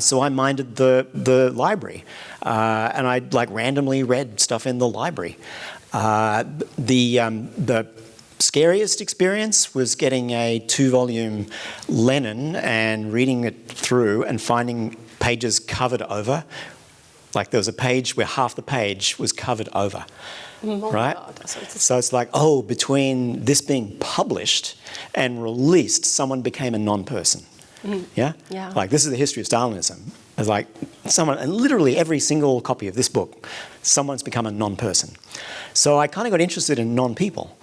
So I minded the library, and I randomly read stuff in the library. The scariest experience was getting a 2-volume Lenin and reading it through and finding pages covered over. Like, there was a page where half the page was covered over, right? God, so it's like, between this being published and released, someone became a non-person. Yeah? Like, this is the history of Stalinism. It's like someone, and literally every single copy of this book, someone's become a non-person. So I kind of got interested in non-people.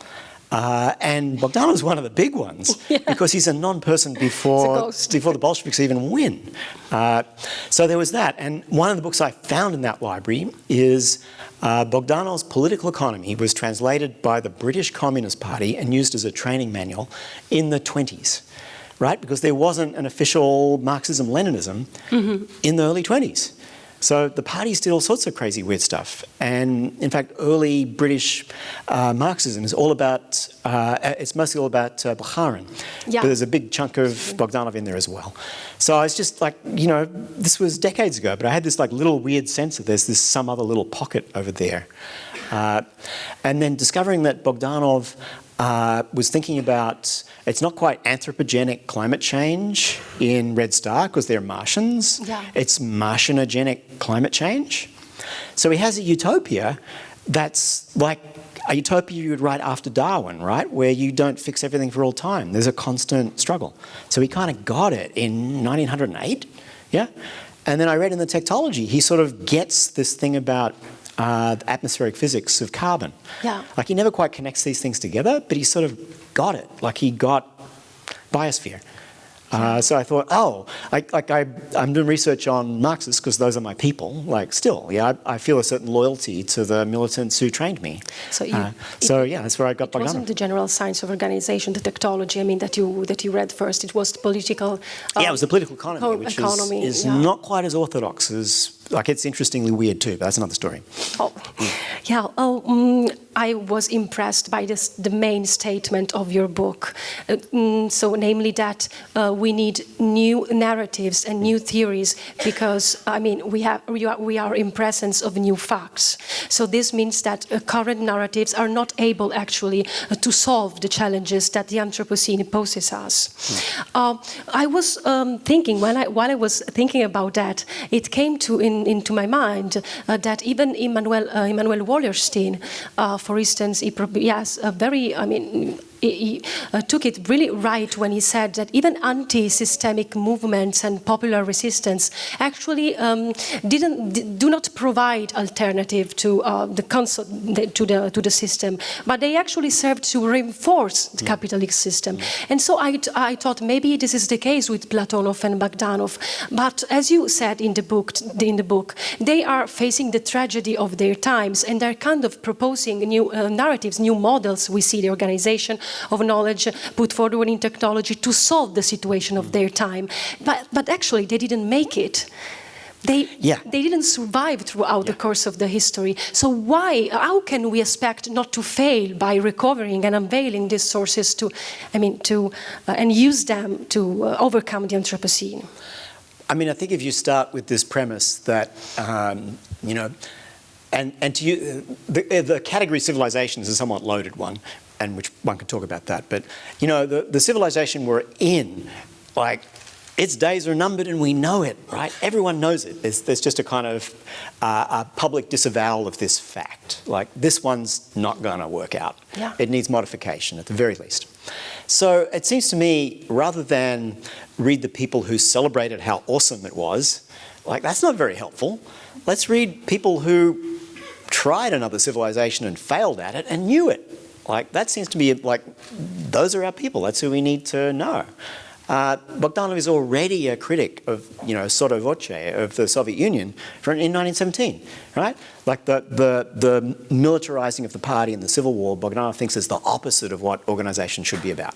And Bogdanov's one of the big ones, because he's a non-person before the Bolsheviks even win. So there was that. And one of the books I found in that library is Bogdanov's Political Economy was translated by the British Communist Party and used as a training manual in the 1920s. Right? Because there wasn't an official Marxism-Leninism in the early 1920s. So the parties did all sorts of crazy, weird stuff. And in fact, early British Marxism is all about, it's mostly all about Bukharin. Yeah. But there's a big chunk of Bogdanov in there as well. So I was just like, this was decades ago, but I had this little weird sense of there's some other little pocket over there. And then discovering that Bogdanov was thinking about, it's not quite anthropogenic climate change in Red Star, because they're Martians. Yeah. It's Martianogenic climate change. So he has a utopia that's like a utopia you would write after Darwin, right? Where you don't fix everything for all time. There's a constant struggle. So he kind of got it in 1908, yeah? And then I read in the Techtology, he sort of gets this thing about the atmospheric physics of carbon. Yeah. Like he never quite connects these things together, but he sort of got it. Like he got biosphere. So I thought, I'm doing research on Marxists because those are my people. Like still, yeah, I feel a certain loyalty to the militants who trained me. So, that's where I got Bogdanov. It wasn't the general science of organization, the Techtology, I mean, that you read first. It was the political... it was the political economy, which is not quite as orthodox as... Like, it's interestingly weird too, but that's another story. I was impressed by the main statement of your book. So, namely that we need new narratives and new theories because, I mean, we are in presence of new facts. So this means that current narratives are not able actually to solve the challenges that the Anthropocene poses us. I was thinking, while I was thinking about that, it came into my mind that even Immanuel Wallerstein, for instance, he has a very, he took it really right when he said that even anti-systemic movements and popular resistance actually do not provide alternative to the system, but they actually serve to reinforce the capitalist system. And so I thought maybe this is the case with Platonov and Bogdanov. But as you said in the book, they are facing the tragedy of their times, and they're kind of proposing new narratives, new models. We see the organization of knowledge put forward in technology to solve the situation of their time. But actually, they didn't make it. They didn't survive throughout the course of the history. So how can we expect not to fail by recovering and unveiling these sources and use them to overcome the Anthropocene? I mean, I think if you start with this premise that, and to you, the category civilization is a somewhat loaded one, and which one could talk about that. But, the civilization we're in, like, its days are numbered and we know it, right? Everyone knows it. There's just a kind of a public disavowal of this fact. Like, this one's not going to work out. Yeah. It needs modification at the very least. So it seems to me, rather than read the people who celebrated how awesome it was, like, that's not very helpful. Let's read people who tried another civilization and failed at it and knew it. Like, that seems to be like, those are our people. That's who we need to know. Bogdanov is already a critic of, sotto voce of the Soviet Union in 1917, right? Like the militarizing of the party in the Civil War, Bogdanov thinks is the opposite of what organization should be about.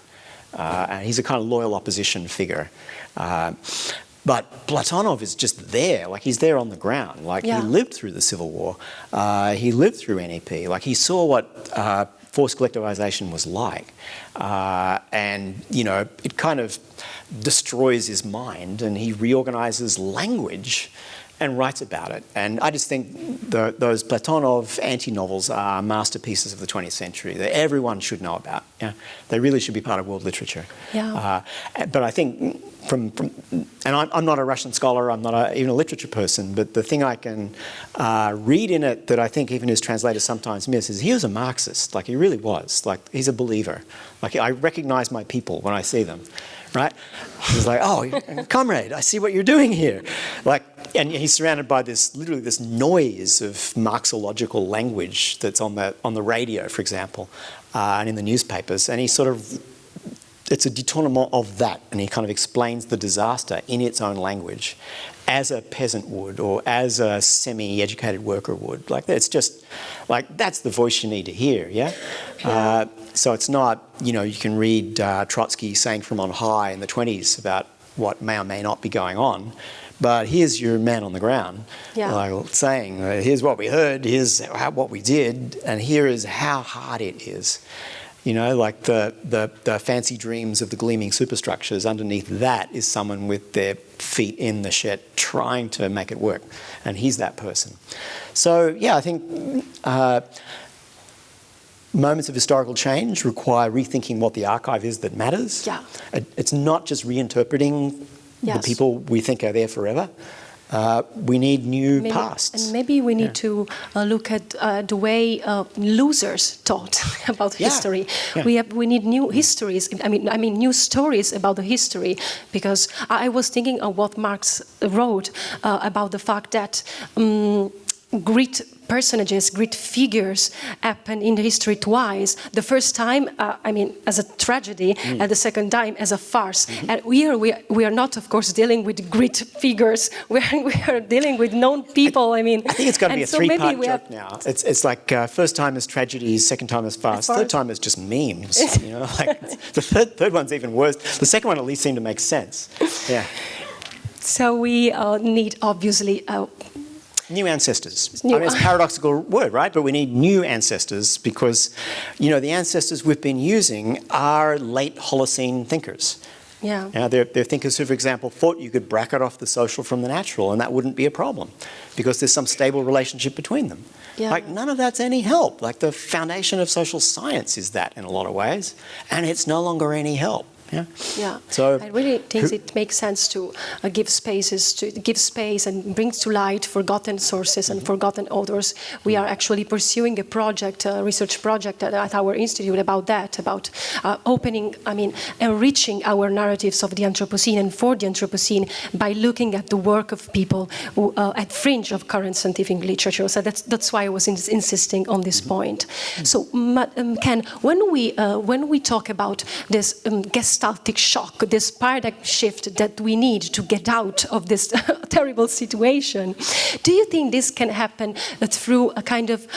And he's a kind of loyal opposition figure. But Platonov is just there, like he's there on the ground. Like he lived through the Civil War, he lived through NEP, like he saw what forced collectivization was like. And, it kind of destroys his mind and he reorganizes language and writes about it. And I just think those Platonov anti-novels are masterpieces of the 20th century that everyone should know about. Yeah? They really should be part of world literature. Yeah. But I think and I'm not a Russian scholar, I'm not even a literature person, but the thing I can read in it that I think even his translators sometimes miss is he was a Marxist, like he really was. Like he's a believer. Like I recognize my people when I see them, right? He's like, oh, comrade, I see what you're doing here. Like, and he's surrounded by literally this noise of Marxological language that's on the radio, for example, and in the newspapers, and he sort of, it's a détournement of that, and he kind of explains the disaster in its own language, as a peasant would, or as a semi-educated worker would. Like, it's just, like, that's the voice you need to hear, yeah? So it's not, you can read Trotsky saying from on high in the 20s about what may or may not be going on, but here's your man on the ground, like, saying, here's what we heard, here's what we did, and here is how hard it is. Like the fancy dreams of the gleaming superstructures, underneath that is someone with their feet in the shed trying to make it work. And he's that person. So, I think moments of historical change require rethinking what the archive is that matters. Yeah. It's not just reinterpreting the people we think are there forever. we need new pasts. And maybe we need to look at the way losers taught about history. Yeah. We need new histories. I mean new stories about the history, because I was thinking of what Marx wrote about the fact that great personages, great figures happen in history twice. The first time, as a tragedy, and the second time as a farce. And here we are not, of course, dealing with great figures. We are dealing with known people. I think it's got to be a three-part joke now. It's like first time is tragedy, second time is farce, third time is just memes. The third one's even worse. The second one at least seemed to make sense. Yeah. So we need, obviously, new ancestors. It's a paradoxical word, right? But we need new ancestors because, the ancestors we've been using are late Holocene thinkers. Yeah. They're thinkers who, for example, thought you could bracket off the social from the natural and that wouldn't be a problem because there's some stable relationship between them. Yeah. None of that's any help. The foundation of social science is that in a lot of ways, and it's no longer any help. Yeah. So I really think it makes sense to give space and bring to light forgotten sources and forgotten authors. We are actually pursuing a project, a research project at our institute about that, about enriching our narratives of the Anthropocene and for the Anthropocene by looking at the work of people who, at fringe of current scientific literature. So that's why I was insisting on this point. So, Ken, when we talk about this Gestalt shock, this paradigm shift that we need to get out of this terrible situation, do you think this can happen through a kind of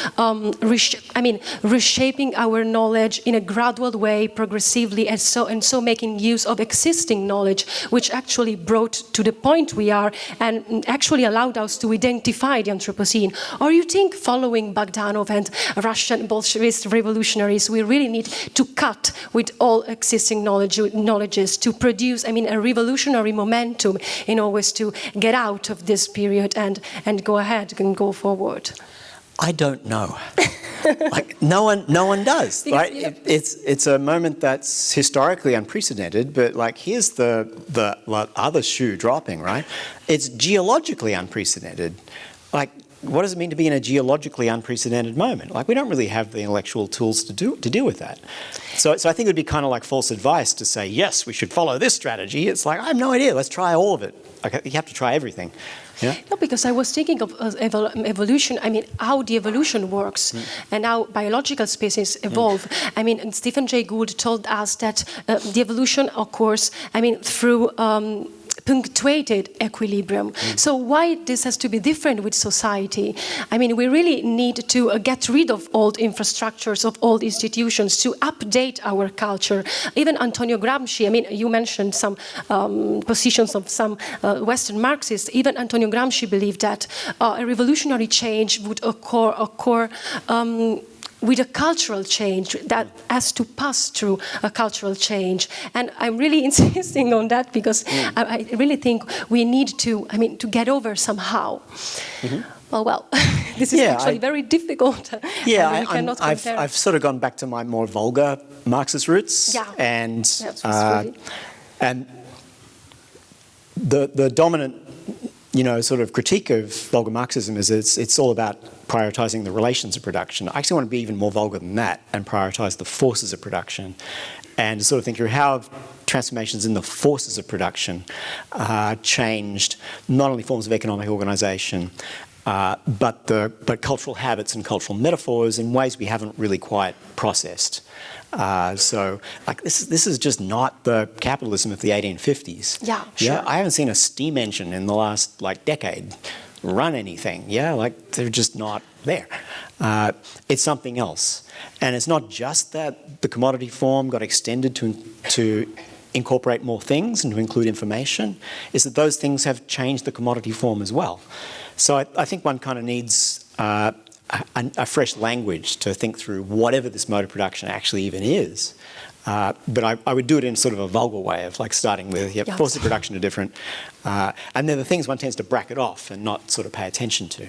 reshaping our knowledge in a gradual way, progressively, and so making use of existing knowledge, which actually brought to the point we are and actually allowed us to identify the Anthropocene? Or you think, following Bogdanov and Russian Bolshevist revolutionaries, we really need to cut with all existing knowledges to produce, a revolutionary momentum in order to get out of this period and go ahead and go forward? I don't know. No one does. Because, right? It's a moment that's historically unprecedented, but here's the other shoe dropping, right? It's geologically unprecedented. What does it mean to be in a geologically unprecedented moment? We don't really have the intellectual tools to deal with that. So I think it would be kind of like false advice to say, yes, we should follow this strategy. It's I have no idea. Let's try all of it. You have to try everything. Yeah? No, because I was thinking of evolution, how the evolution works and how biological species evolve. And Stephen Jay Gould told us that the evolution occurs, through punctuated equilibrium. So why this has to be different with society? We really need to get rid of old infrastructures, of old institutions, to update our culture. Even Antonio Gramsci, you mentioned some positions of some Western Marxists. Even Antonio Gramsci believed that a revolutionary change would occur with a cultural change that has to pass through a cultural change. And I'm really insisting on that because I really think we need to get over somehow. Well, this is actually very difficult. Yeah, cannot compare. I've sort of gone back to my more vulgar Marxist roots. Yeah. And And the dominant sort of critique of vulgar Marxism is it's all about prioritising the relations of production. I actually want to be even more vulgar than that and prioritise the forces of production and sort of think through how transformations in the forces of production changed not only forms of economic organisation, but cultural habits and cultural metaphors in ways we haven't really quite processed. This is just not the capitalism of the 1850s. Yeah, sure. Yeah, I haven't seen a steam engine in the last decade run anything. Yeah, they're just not there. It's something else, and it's not just that the commodity form got extended to incorporate more things and to include information. Is that those things have changed the commodity form as well. So I think one kind of needs a fresh language to think through whatever this mode of production actually even is. But I would do it in sort of a vulgar way of starting with, forces of production are different. And they're the things one tends to bracket off and not sort of pay attention to.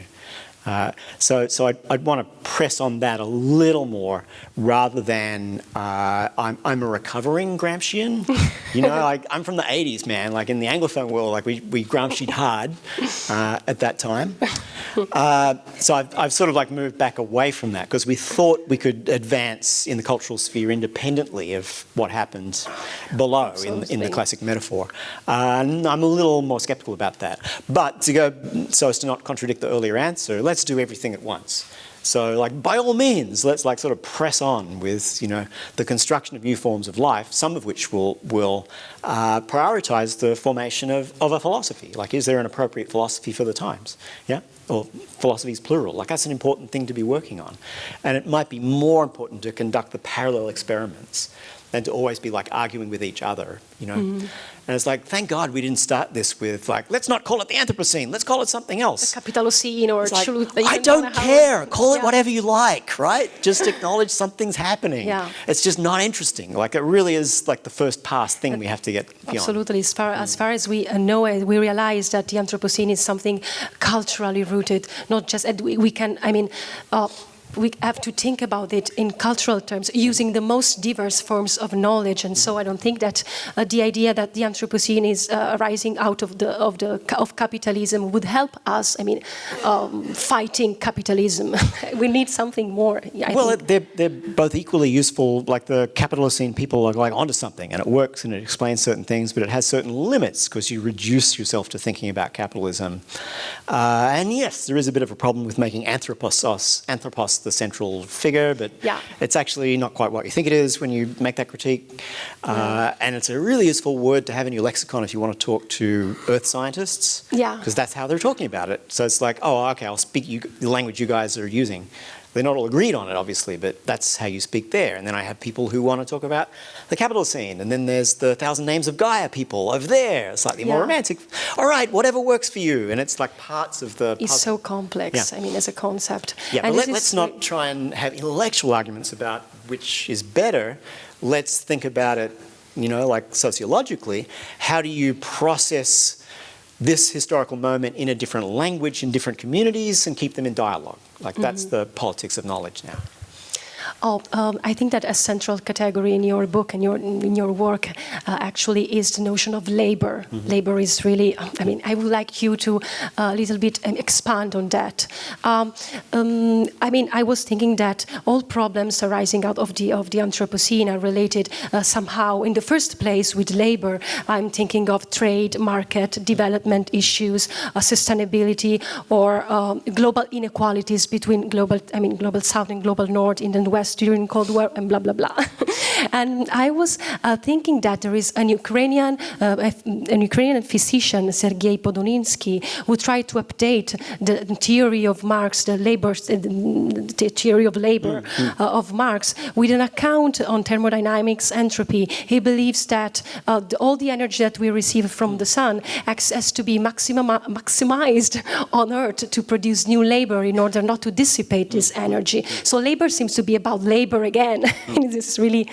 So I'd want to press on that a little more rather than I'm a recovering Gramscian. You know, like I'm from the 80s, man. Like in the Anglophone world, like we Gramsci'd hard at that time. So I've sort of like moved back away from that because we thought we could advance in the cultural sphere independently of what happened below in the classic metaphor. And I'm a little more skeptical about that. But to go so as to not contradict the earlier answer, let's do everything at once. So, like, by all means, let's like sort of press on with, you know, the construction of new forms of life, some of which will prioritise the formation of a philosophy. Like, is there an appropriate philosophy for the times? Yeah, or philosophies plural. Like, that's an important thing to be working on, and it might be more important to conduct the parallel experiments than to always be like arguing with each other, you know. And it's like, thank God we didn't start this with like, let's not call it the Anthropocene, let's call it something else. The Capitalocene or like, truth. I don't care, call it whatever you like, right? Just acknowledge something's happening. Yeah. It's just not interesting. Like it really is like the first pass thing we have to get beyond. Absolutely. As far as we know it, we realize that the Anthropocene is something culturally rooted, not just, we can, I mean, we have to think about it in cultural terms, using the most diverse forms of knowledge. And so I don't think that the idea that the Anthropocene is arising out of capitalism would help us. I mean, fighting capitalism. We need something more. They're both equally useful. Like the Capitalocene people are like onto something, and it works and it explains certain things, but it has certain limits because you reduce yourself to thinking about capitalism. And yes, there is a bit of a problem with making anthropos the central figure, but it's actually not quite what you think it is when you make that critique. And it's a really useful word to have in your lexicon if you want to talk to earth scientists, because that's how they're talking about it. So it's like, oh, okay, I'll speak the language you guys are using. They're not all agreed on it, obviously, but that's how you speak there. And then I have people who want to talk about the Capitalocene. And then there's the 1,000 Names of Gaia people over there, slightly more romantic. All right, whatever works for you. And it's like parts of the puzzle. It's so complex, I mean, as a concept. Yeah, but let's not try and have intellectual arguments about which is better. Let's think about it, you know, like sociologically. How do you process this historical moment in a different language in different communities and keep them in dialogue? Like that's the politics of knowledge now. I think that a central category in your book and in your work actually is the notion of labor. Labor is really, I mean, I would like you to a little bit expand on that. I mean, I was thinking that all problems arising out of the Anthropocene are related somehow in the first place with labor. I'm thinking of trade, market, development issues, sustainability, or global inequalities between global South and global North, in the West during Cold War, and blah, blah, blah. And I was thinking that there is an Ukrainian physician, Sergei Podolinsky, who tried to update the theory of Marx, the theory of labor of Marx, with an account on thermodynamics, entropy. He believes that all the energy that we receive from the sun has to be maximized on Earth to produce new labor in order not to dissipate this energy. So labor seems to be about labor again. This is really...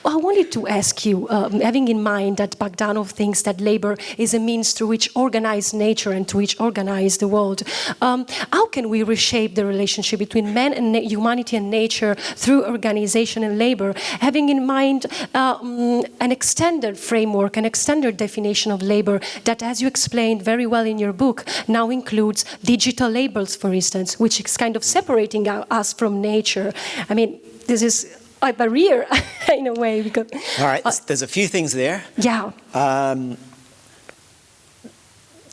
I wanted to ask you, having in mind that Bogdanov thinks that labor is a means through which organize nature and to which organize the world, how can we reshape the relationship between man and humanity and nature through organization and labor, having in mind an extended framework, an extended definition of labor that, as you explained very well in your book, now includes digital labels, for instance, which is kind of separating us from nature. I mean, this is a barrier in a way. Because, all right, there's a few things there. Yeah.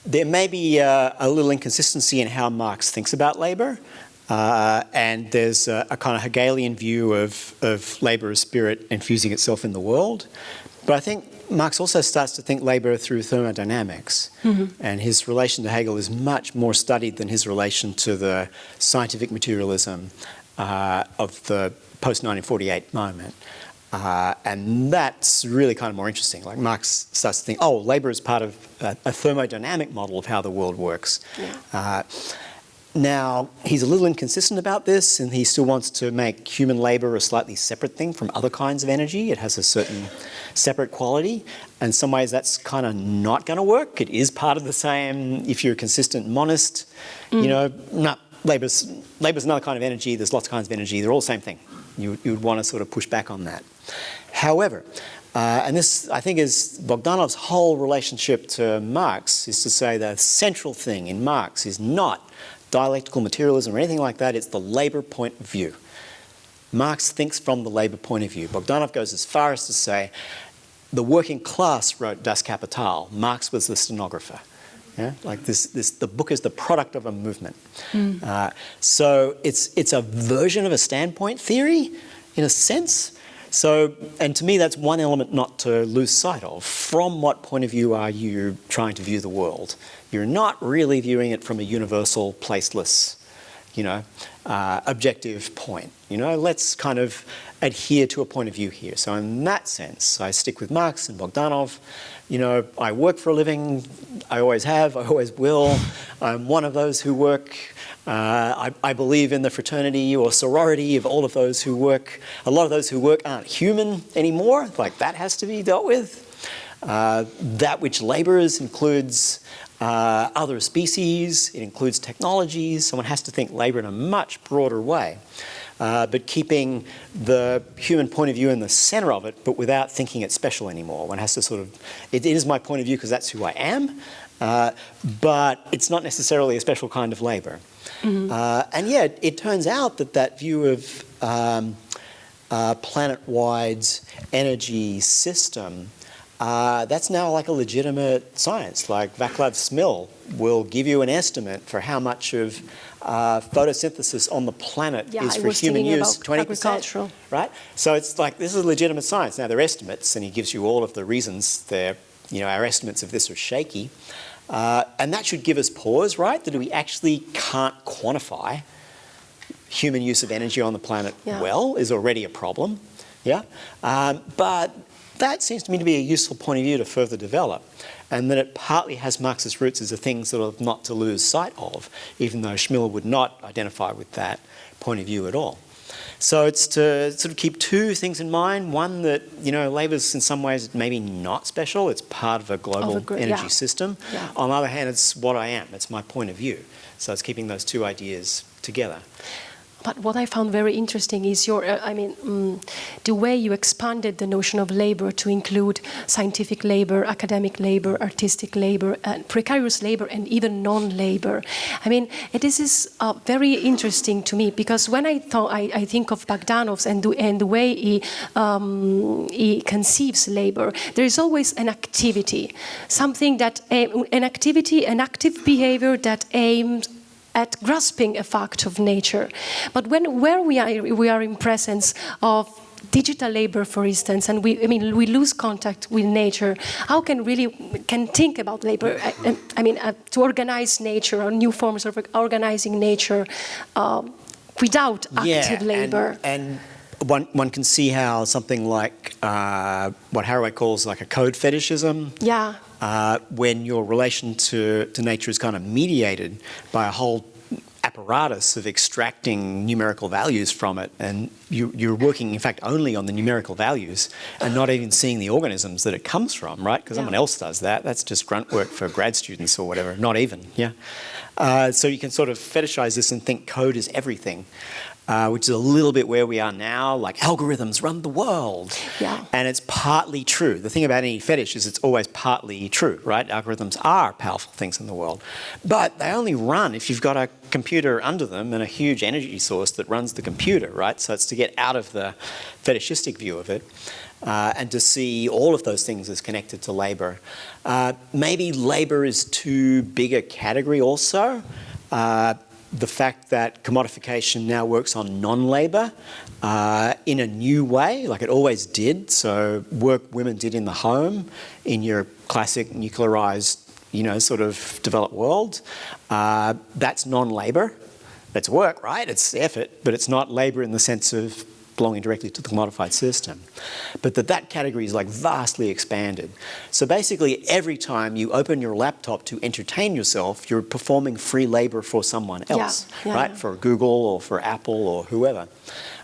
There may be a little inconsistency in how Marx thinks about labor. And there's a kind of Hegelian view of labor as spirit infusing itself in the world. But I think Marx also starts to think labor through thermodynamics. And his relation to Hegel is much more studied than his relation to the scientific materialism of the post-1948 moment. And that's really kind of more interesting. Like Marx starts to think, oh, labor is part of a thermodynamic model of how the world works. Now, he's a little inconsistent about this, and he still wants to make human labor a slightly separate thing from other kinds of energy. It has a certain separate quality. In some ways, that's kind of not going to work. It is part of the same, if you're a consistent monist, you know, labour's another kind of energy. There's lots of kinds of energy. They're all the same thing. You would want to sort of push back on that. However, and this, I think, is Bogdanov's whole relationship to Marx, is to say the central thing in Marx is not dialectical materialism or anything like that. It's the labour point of view. Marx thinks from the labour point of view. Bogdanov goes as far as to say the working class wrote Das Kapital. Marx was the stenographer. Yeah? Like the book is the product of a movement. So it's a version of a standpoint theory, in a sense. So, and to me, that's one element not to lose sight of. From what point of view are you trying to view the world? You're not really viewing it from a universal, placeless, objective point. Let's kind of adhere to a point of view here. So in that sense, I stick with Marx and Bogdanov. I work for a living. I always have. I always will. I'm one of those who work. I believe in the fraternity or sorority of all of those who work. A lot of those who work aren't human anymore. Like, that has to be dealt with. That which labours includes other species. It includes technologies. Someone has to think labour in a much broader way. But keeping the human point of view in the centre of it, but without thinking it's special anymore. One has to sort of, it is my point of view because that's who I am, but it's not necessarily a special kind of labour. And yet, it turns out that view of planet-wide energy system, that's now like a legitimate science. Like Vaclav Smil will give you an estimate for how much of photosynthesis on the planet is for human use, 20%. Right? So it's like, this is legitimate science. Now, they're estimates, and he gives you all of the reasons our estimates of this are shaky. And that should give us pause, right? That we actually can't quantify human use of energy on the planet well is already a problem. Yeah? But that seems to me to be a useful point of view to further develop, and that it partly has Marxist roots as a thing sort of not to lose sight of, even though Schmill would not identify with that point of view at all. So it's to sort of keep two things in mind. One, that labour's in some ways maybe not special. It's part of a global energy system. Yeah. On the other hand, it's what I am. It's my point of view. So it's keeping those two ideas together. But what I found very interesting is the way you expanded the notion of labor to include scientific labor, academic labor, artistic labor, precarious labor, and even non-labor. This is very interesting to me, because when I think of Bogdanov's and the way he conceives labor, there is always an activity, something that an active behavior that aims at grasping a fact of nature. But where we are in presence of digital labor, for instance, and we lose contact with nature, how can think about labor? To organize nature or new forms of organizing nature without active labor. And one can see how something like what Haraway calls like a code fetishism. Yeah. When your relation to nature is kind of mediated by a whole apparatus of extracting numerical values from it, and you're working, in fact, only on the numerical values and not even seeing the organisms that it comes from, right? Because someone else does that. That's just grunt work for grad students or whatever, not even, so you can sort of fetishize this and think code is everything. Which is a little bit where we are now, like algorithms run the world. Yeah. And it's partly true. The thing about any fetish is it's always partly true, right? Algorithms are powerful things in the world. But they only run if you've got a computer under them and a huge energy source that runs the computer, right? So it's to get out of the fetishistic view of it and to see all of those things as connected to labour. Maybe labour is too big a category also. The fact that commodification now works on non-labour in a new way, like it always did. So work women did in the home in your classic nuclearised, sort of developed world, that's non-labour. That's work, right? It's effort, but it's not labour in the sense of belonging directly to the commodified system. But that category is like vastly expanded. So basically every time you open your laptop to entertain yourself, you're performing free labor for someone else, right? For Google or for Apple or whoever.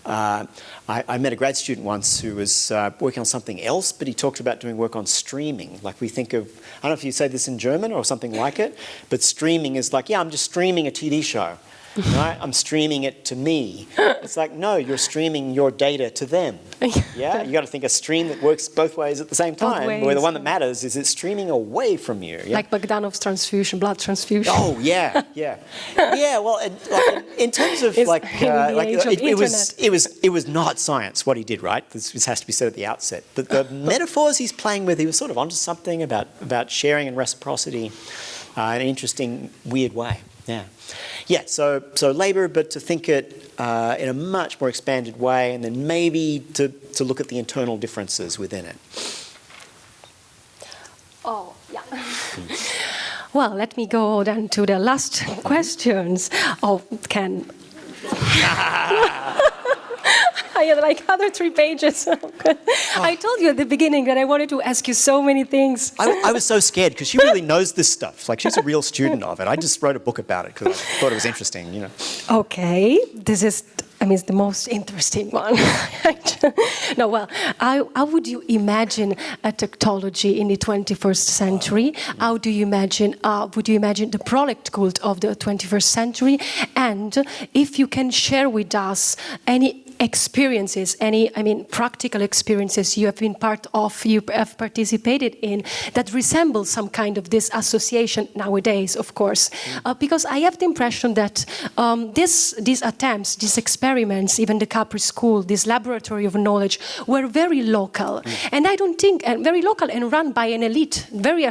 I met a grad student once who was working on something else, but he talked about doing work on streaming. Like we think of, I don't know if you say this in German or something like it, but streaming is like, I'm just streaming a TV show. right? I'm streaming it to me. It's like, no, you're streaming your data to them. Yeah, you got to think a stream that works both ways at the same time. Where the one that matters is it's streaming away from you. Yeah? Like Bogdanov's transfusion, blood transfusion. Oh yeah. Well, in terms of it was not science what he did, right? This has to be said at the outset. The metaphors he's playing with, he was sort of onto something about sharing and reciprocity in an interesting, weird way. Yeah. So labour, but to think it in a much more expanded way, and then maybe to look at the internal differences within it. Oh, yeah. Well, let me go then to the last questions. Oh, Ken. I had like other 3 pages. I told you at the beginning that I wanted to ask you so many things. I was so scared because she really knows this stuff. Like, she's a real student of it. I just wrote a book about it because I thought it was interesting, you know. Okay, this is, it's the most interesting one. No, well, how would you imagine a technology in the 21st century? How do you imagine, would you imagine the product cult of the 21st century? And if you can share with us any experiences, practical experiences you have been part of, you have participated in, that resemble some kind of this association nowadays, of course. Because I have the impression that these attempts, these experiments, even the Capri School, this laboratory of knowledge, were very local. And I don't think, very local and run by an elite, very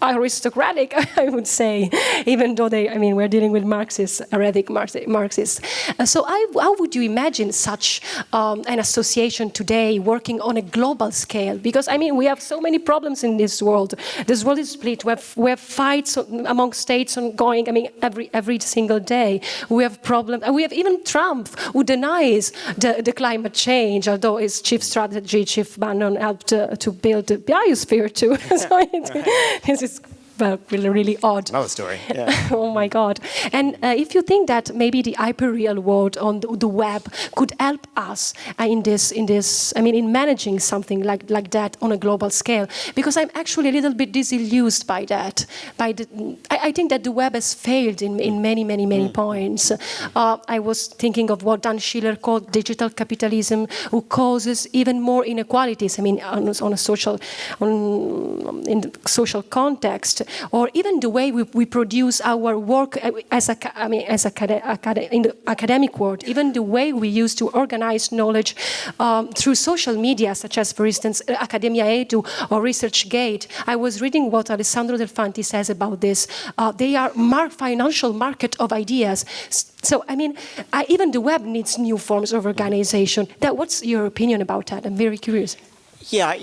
aristocratic, I would say, even though we're dealing with Marxists, heretic Marxists. So how would you imagine such an association today working on a global scale? Because we have so many problems in this world. This world is split. We have fights among states ongoing. Every single day we have problems. We have even Trump, who denies the climate change, although his chief Bannon helped to build the biosphere too. So this is really odd. Another story. Yeah. Oh my God! And if you think that maybe the hyperreal world on the web could help us in managing something like that on a global scale, because I'm actually a little bit disillusioned by that. I think that the web has failed in many points. I was thinking of what Dan Schiller called digital capitalism, who causes even more inequalities. In the social context. Or even the way we produce our work in the academic world, even the way we used to organize knowledge through social media, such as, for instance, Academia Edu or ResearchGate. I was reading what Alessandro Del Fanti says about this. They are financial market of ideas. So, even the web needs new forms of organization. What's your opinion about that? I'm very curious. Yeah,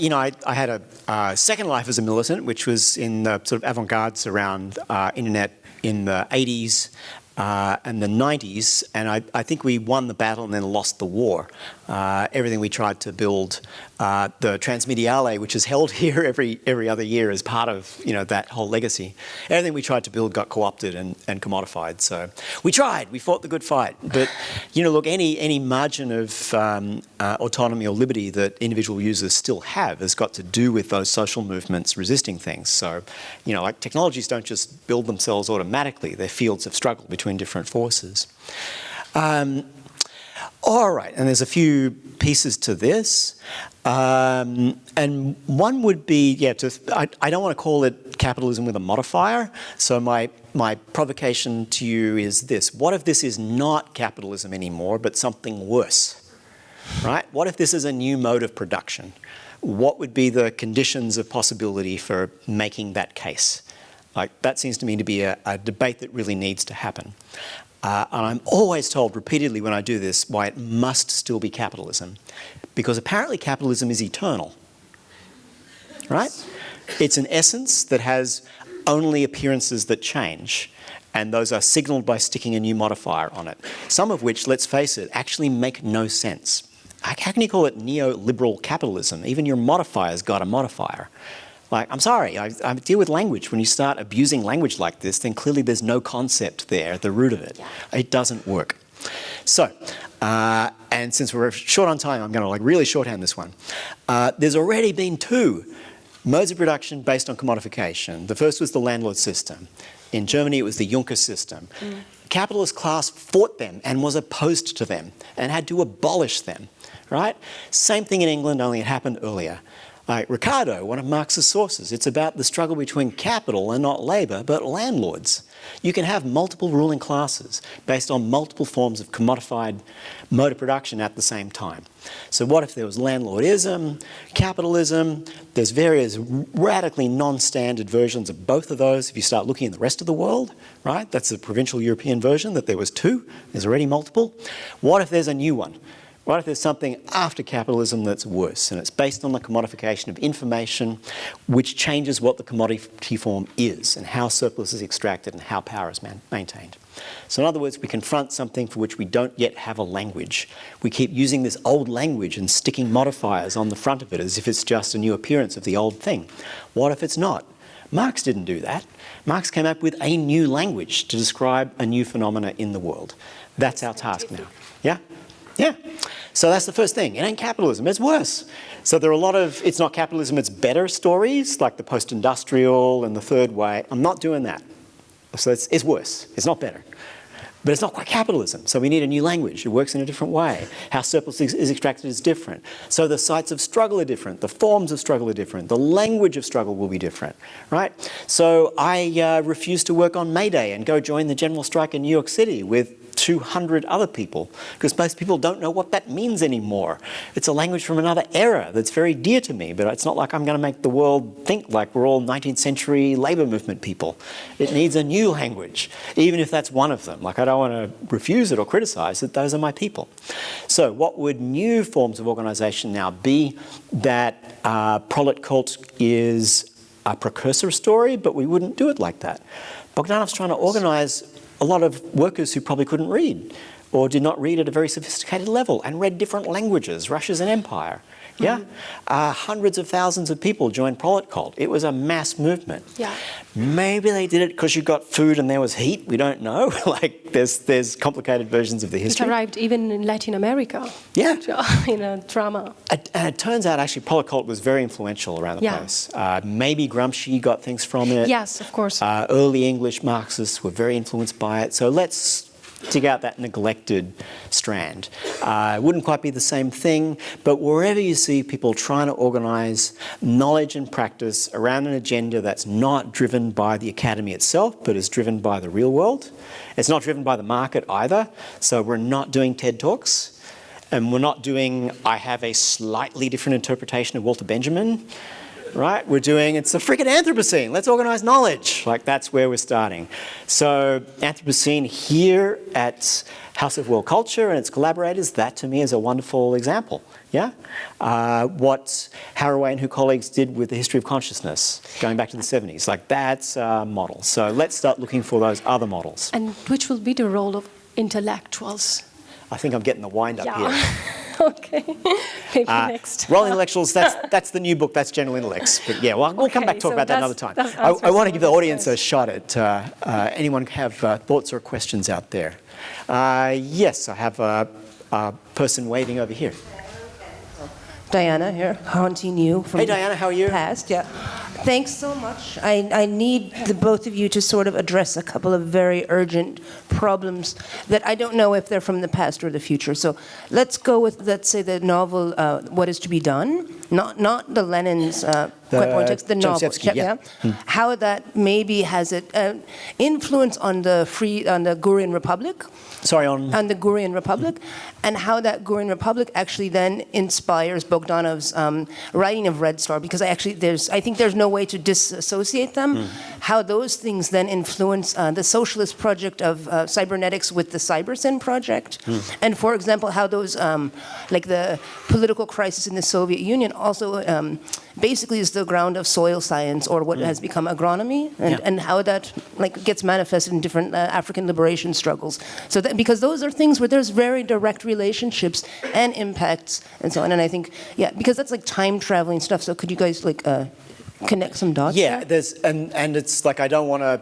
I had a second life as a militant, which was in the sort of avant-gardes around internet in the 80s and the 90s, and I think we won the battle and then lost the war. Everything we tried to build, the Transmediale, which is held here every other year as part of that whole legacy. Everything we tried to build got co-opted and commodified. So we tried, we fought the good fight. But look, any margin of autonomy or liberty that individual users still have has got to do with those social movements resisting things. So technologies don't just build themselves automatically. They're fields of struggle between different forces. All right, and there's a few pieces to this. And one would be, I don't want to call it capitalism with a modifier. So my provocation to you is this. What if this is not capitalism anymore, but something worse, right? What if this is a new mode of production? What would be the conditions of possibility for making that case? That seems to me to be a debate that really needs to happen. And I'm always told repeatedly when I do this why it must still be capitalism. Because apparently capitalism is eternal, right? It's an essence that has only appearances that change. And those are signaled by sticking a new modifier on it. Some of which, let's face it, actually make no sense. How can you call it neoliberal capitalism? Even your modifier's got a modifier. I'm sorry, I deal with language. When you start abusing language like this, then clearly there's no concept there at the root of it. Yeah. It doesn't work. So, and since we're short on time, I'm going to really shorthand this one. There's already been 2 modes of production based on commodification. The first was the landlord system. In Germany, it was the Juncker system. Capitalist class fought them and was opposed to them and had to abolish them, right? Same thing in England, only it happened earlier. Ricardo, one of Marx's sources, it's about the struggle between capital and not labour, but landlords. You can have multiple ruling classes based on multiple forms of commodified mode of production at the same time. So what if there was landlordism, capitalism? There's various radically non-standard versions of both of those. If you start looking in the rest of the world, right? That's the provincial European version, that there was two. There's already multiple. What if there's a new one? What if there's something after capitalism that's worse, and it's based on the commodification of information, which changes what the commodity form is and how surplus is extracted and how power is maintained. So in other words, we confront something for which we don't yet have a language. We keep using this old language and sticking modifiers on the front of it as if it's just a new appearance of the old thing. What if it's not? Marx didn't do that. Marx came up with a new language to describe a new phenomena in the world. That's our task now. Yeah? Yeah. So that's the first thing. It ain't capitalism, it's worse. So there are a lot of, it's not capitalism, it's better stories, like the post-industrial and the third way. I'm not doing that. So it's worse. It's not better. But it's not quite capitalism. So we need a new language. It works in a different way. How surplus is extracted is different. So the sites of struggle are different. The forms of struggle are different. The language of struggle will be different, right? So I refuse to work on May Day and go join the general strike in New York City with 200 other people, because most people don't know what that means anymore. It's a language from another era that's very dear to me, but it's not like I'm going to make the world think like we're all 19th century labour movement people. It needs a new language, even if that's one of them. Like, I don't want to refuse it or criticise it. Those are my people. So what would new forms of organisation now be? That prolet cult is a precursor story, but we wouldn't do it like that. Bogdanov's trying to organise a lot of workers who probably couldn't read or did not read at a very sophisticated level and read different languages. Russia's an empire. Yeah? Hundreds of thousands of people joined prolet cult. It was a mass movement. Yeah. Maybe they did it because you got food and there was heat. We don't know. Like, there's complicated versions of the history. It arrived even in Latin America. Yeah. In a drama. And it turns out, actually, prolet cult was very influential around the place. Maybe Gramsci got things from it. Yes, of course. Early English Marxists were very influenced by it. So let's dig out that neglected strand. It wouldn't quite be the same thing, but wherever you see people trying to organise knowledge and practice around an agenda that's not driven by the academy itself, but is driven by the real world. It's not driven by the market either, so we're not doing TED Talks, and we're not doing, I have a slightly different interpretation of Walter Benjamin. Right? We're doing, it's the freaking Anthropocene. Let's organise knowledge. Like, that's where we're starting. So Anthropocene here at House of World Culture and its collaborators, that to me is a wonderful example. Yeah? What Haraway and her colleagues did with the history of consciousness, going back to the 70s. Like, that's a model. So let's start looking for those other models. And which will be the role of intellectuals? I think I'm getting the wind up here. Okay, maybe next. Role intellectuals, that's the new book, that's General Intellects. But yeah, we'll come back and talk about that another time. I want to give the audience a shot at anyone have thoughts or questions out there. Yes, I have a person waving over here. Diana here, haunting you from Hey Diana, how are you? Past. Yeah. Thanks so much. I need the both of you to sort of address a couple of very urgent problems that I don't know if they're from the past or the future. So let's go with, let's say, the novel What Is to Be Done, not the Lenin's text, the novel. Yeah. How that maybe has an influence on the Gurian Republic. Sorry, on the Gurian Republic, and how that Gurian Republic actually then inspires Bogdanov's writing of Red Star, because I think there's no way to disassociate them. How those things then influence the socialist project of cybernetics with the Cybersyn project, and for example, how those like the political crisis in the Soviet Union also basically is the ground of soil science, or what has become agronomy, and how that like gets manifested in different African liberation struggles. So that, because those are things where there's very direct relationships and impacts and so on. And I think, because that's like time traveling stuff. So could you guys like connect some dots? Yeah, there's and it's like, I don't want to,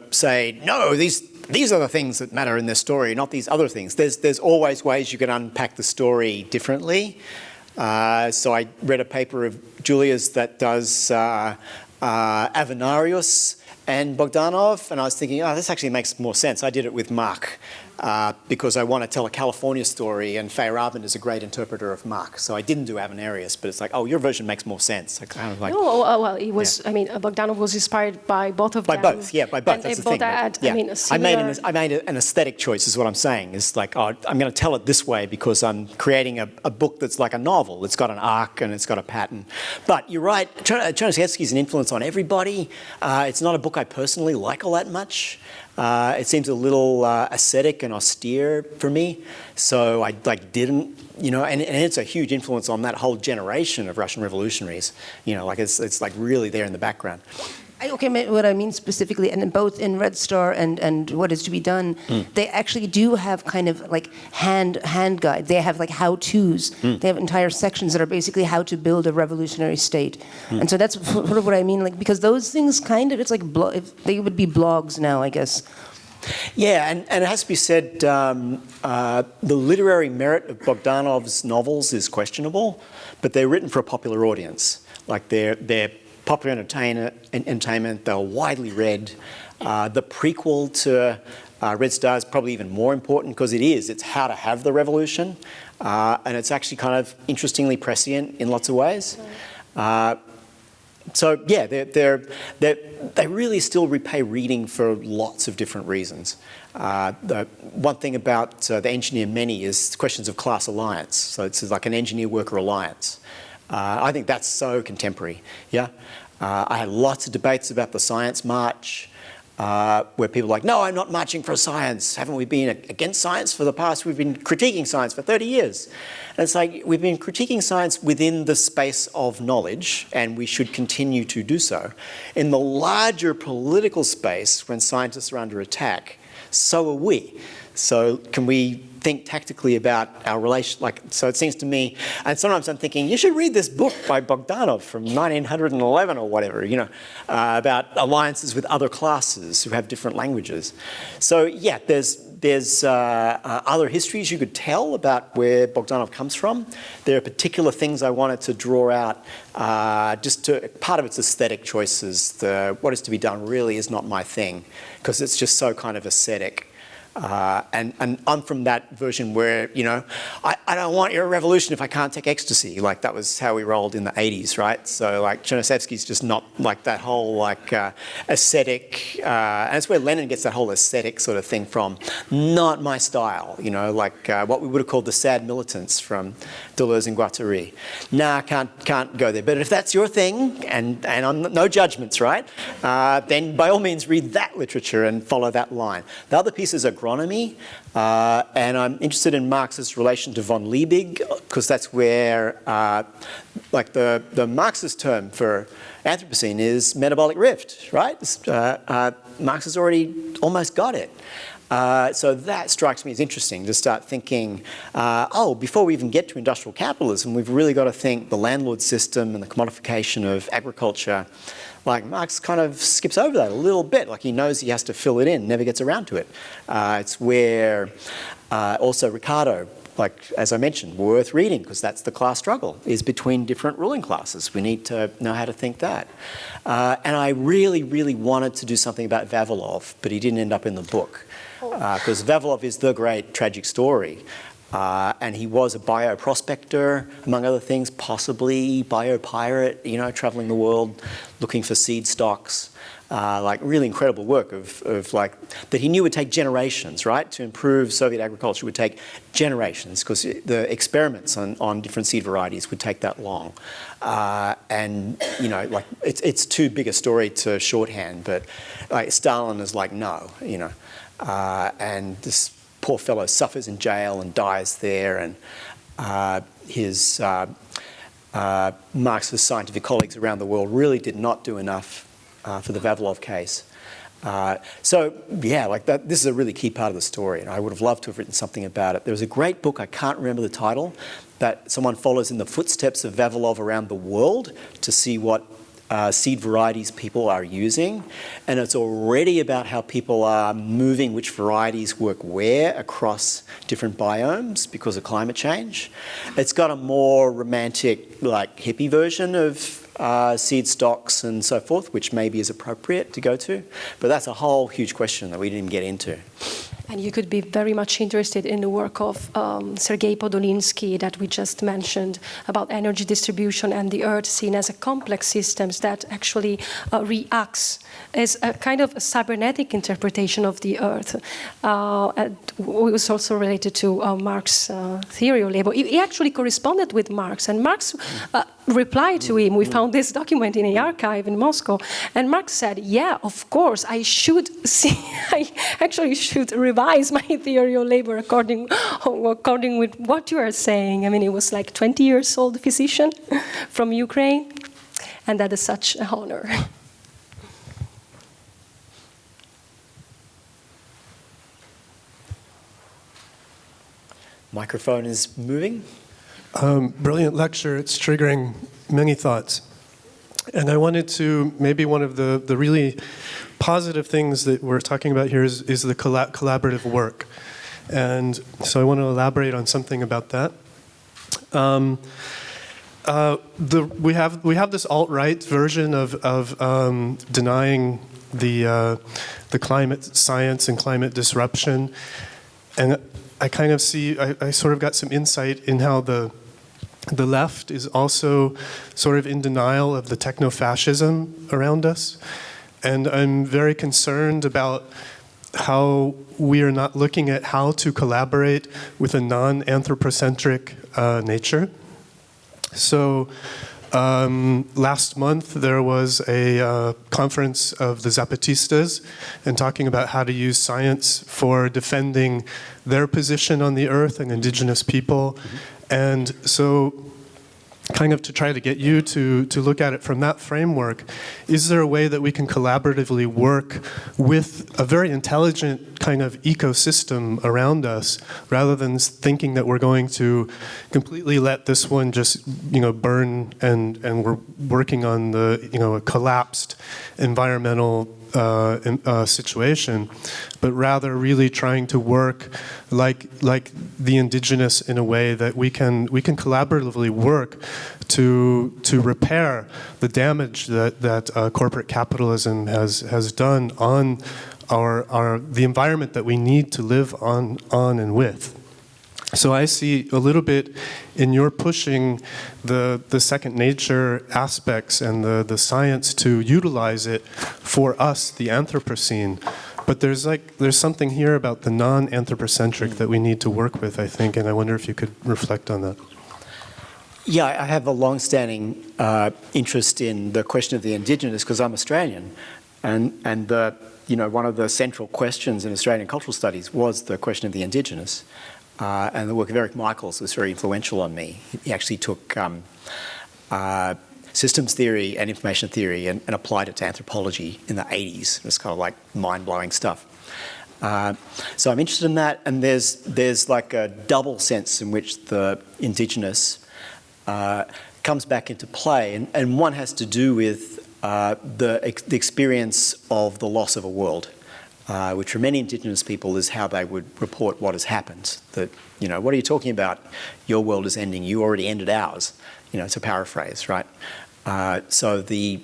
say no, these are the things that matter in this story, not these other things. There's always ways you can unpack the story differently. So I read a paper of Giulia's that does Avenarius and Bogdanov, and I was thinking, oh, this actually makes more sense. I did it with Mark because I want to tell a California story, and Feyerabend is a great interpreter of Mark. So I didn't do Avenarius, but it's like, oh, your version makes more sense. I kind of like, No, well, it was. Yeah. I mean, Bogdanov was inspired by both of them. By both, yeah, by both. And that's they the thing. both had, yeah. I mean, a similar... I made an aesthetic choice, is what I'm saying. It's like, oh, I'm going to tell it this way because I'm creating a book that's like a novel. It's got an arc and it's got a pattern. But you're right, Chernyshevsky's an influence on everybody. It's not a book I personally like all that much. It seems a little ascetic and austere for me, so I didn't, and it's a huge influence on that whole generation of Russian revolutionaries. It's like really there in the background. Okay, what I mean specifically, and both in Red Star and What Is to Be Done, they actually do have kind of like hand guides. They have like how-tos. They have entire sections that are basically how to build a revolutionary state. And so that's sort of what I mean, like, because those things kind of, it's like, they would be blogs now, I guess. Yeah, and it has to be said, the literary merit of Bogdanov's novels is questionable, but they're written for a popular audience. Like they're popular entertainment, they're widely read. The prequel to Red Star is probably even more important because it's how to have the revolution, and it's actually kind of interestingly prescient in lots of ways. So yeah, they really still repay reading for lots of different reasons. The one thing about the Engineer Many is questions of class alliance. So it's like an engineer-worker alliance. I think that's so contemporary, yeah? I had lots of debates about the science march, where people are like, no, I'm not marching for science. Haven't we been against science for the past? We've been critiquing science for 30 years. And it's like, we've been critiquing science within the space of knowledge, and we should continue to do so. In the larger political space, when scientists are under attack, so are we. So can we think tactically about our relation? So it seems to me, and sometimes I'm thinking, you should read this book by Bogdanov from 1911 or whatever, about alliances with other classes who have different languages. So yeah, there's other histories you could tell about where Bogdanov comes from. There are particular things I wanted to draw out. Part of its aesthetic choices. What Is to Be Done really is not my thing because it's just so kind of ascetic. And I'm from that version where, I don't want your revolution if I can't take ecstasy. Like, that was how we rolled in the 80s, right? So, like, Chernyshevsky's just not like that whole, ascetic, and that's where Lenin gets that whole ascetic sort of thing from. Not my style, what we would have called the sad militants from Deleuze and Guattari. Nah, can't go there. But if that's your thing, and I'm no judgments, right? Then by all means read that literature and follow that line. The other piece is agronomy, and I'm interested in Marx's relation to von Liebig, because that's where, the Marxist term for Anthropocene is metabolic rift, right? Marx has already almost got it. So that strikes me as interesting to start thinking, before we even get to industrial capitalism, we've really got to think the landlord system and the commodification of agriculture. Like, Marx kind of skips over that a little bit. Like, he knows he has to fill it in, never gets around to it. It's where also Ricardo, as I mentioned, worth reading, because that's the class struggle, is between different ruling classes. We need to know how to think that. And I really, really wanted to do something about Vavilov, but he didn't end up in the book. Because Vavilov is the great tragic story. And he was a bioprospector, among other things, possibly biopirate, traveling the world looking for seed stocks. Really incredible work that he knew would take generations, right? To improve Soviet agriculture would take generations because the experiments on different seed varieties would take that long. It's too big a story to shorthand, but Stalin is like, no, and this poor fellow suffers in jail and dies there, and his Marxist scientific colleagues around the world really did not do enough for the Vavilov case. This is a really key part of the story, and I would have loved to have written something about it. There was a great book, I can't remember the title, that someone follows in the footsteps of Vavilov around the world to see what seed varieties people are using, and it's already about how people are moving which varieties work where across different biomes because of climate change. It's got a more romantic, hippie version of seed stocks and so forth, which maybe is appropriate to go to. But that's a whole huge question that we didn't even get into. And you could be very much interested in the work of Sergei Podolinsky that we just mentioned about energy distribution and the Earth seen as a complex system that actually reacts as a kind of a cybernetic interpretation of the Earth. And it was also related to Marx's theory of labor. He actually corresponded with Marx, and Marx replied to him. We found this document in an archive in Moscow, and Marx said, "Yeah, of course, I actually should revise my theory of labor according with what you are saying." I mean, he was like 20 years old physician from Ukraine, and that is such an honor. Microphone is moving. Brilliant lecture. It's triggering many thoughts. And I wanted to, maybe one of the really positive things that we're talking about here is the collaborative work. And so I want to elaborate on something about that. We have this alt-right version of denying the climate science and climate disruption. And I kind of see, I sort of got some insight in how the left is also sort of in denial of the techno-fascism around us. And I'm very concerned about how we are not looking at how to collaborate with a non-anthropocentric nature. So last month there was a conference of the Zapatistas and talking about how to use science for defending their position on the earth and indigenous people. Mm-hmm. And so kind of to try to get you to look at it from that framework, is there a way that we can collaboratively work with a very intelligent kind of ecosystem around us, rather than thinking that we're going to completely let this one just, burn and we're working on the, a collapsed environmental situation, but rather really trying to work like the indigenous in a way that we can collaboratively work to repair the damage that corporate capitalism has done on the environment that we need to live on and with. So I see a little bit in your pushing the second nature aspects and the science to utilize it for us, the Anthropocene. But there's something here about the non-anthropocentric that we need to work with, I think, and I wonder if you could reflect on that. Yeah, I have a long-standing interest in the question of the indigenous because I'm Australian, and one of the central questions in Australian cultural studies was the question of the indigenous. And the work of Eric Michaels was very influential on me. He actually took systems theory and information theory and applied it to anthropology in the 80s. It was kind of like mind-blowing stuff. So I'm interested in that, and there's like a double sense in which the indigenous comes back into play, and one has to do with the experience of the loss of a world. Which for many indigenous people is how they would report what has happened. That, what are you talking about? Your world is ending. You already ended ours. To paraphrase, right? So the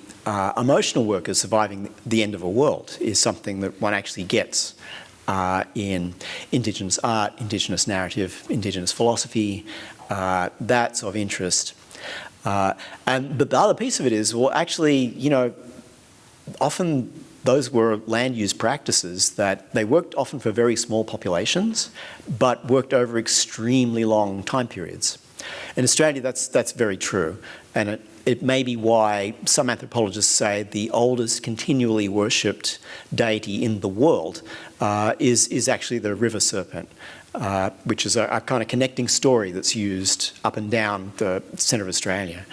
emotional work of surviving the end of a world is something that one actually gets in indigenous art, indigenous narrative, indigenous philosophy. That's of interest. But the other piece of it is, well, actually, often those were land use practices that they worked often for very small populations, but worked over extremely long time periods. In Australia, that's very true, and it may be why some anthropologists say the oldest continually worshipped deity in the world is actually the river serpent, which is a kind of connecting story that's used up and down the centre of Australia.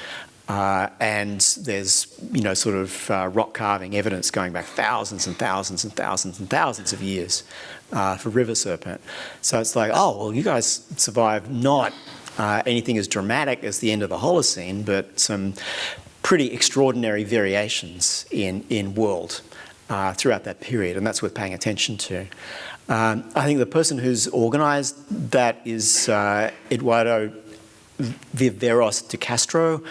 And there's, sort of rock carving evidence going back thousands and thousands and thousands and thousands of years for river serpent. So it's like, oh, well, you guys survived not anything as dramatic as the end of the Holocene, but some pretty extraordinary variations in world throughout that period, and that's worth paying attention to. I think the person who's organised that is Eduardo Viveros de Castro.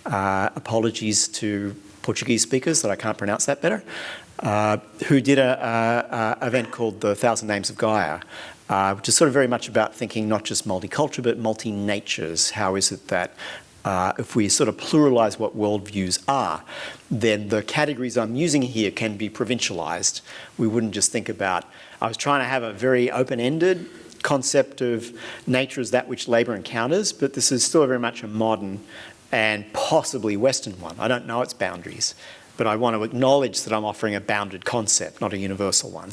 apologies to Portuguese speakers that I can't pronounce that better, who did a event called the 1,000 Names of Gaia, which is sort of very much about thinking not just multicultural but multi-natures. How is it that if we sort of pluralize what worldviews are, then the categories I'm using here can be provincialized. We wouldn't just think about, I was trying to have a very open-ended concept of nature as that which labour encounters, but this is still very much a modern and possibly Western one. I don't know its boundaries, but I want to acknowledge that I'm offering a bounded concept, not a universal one.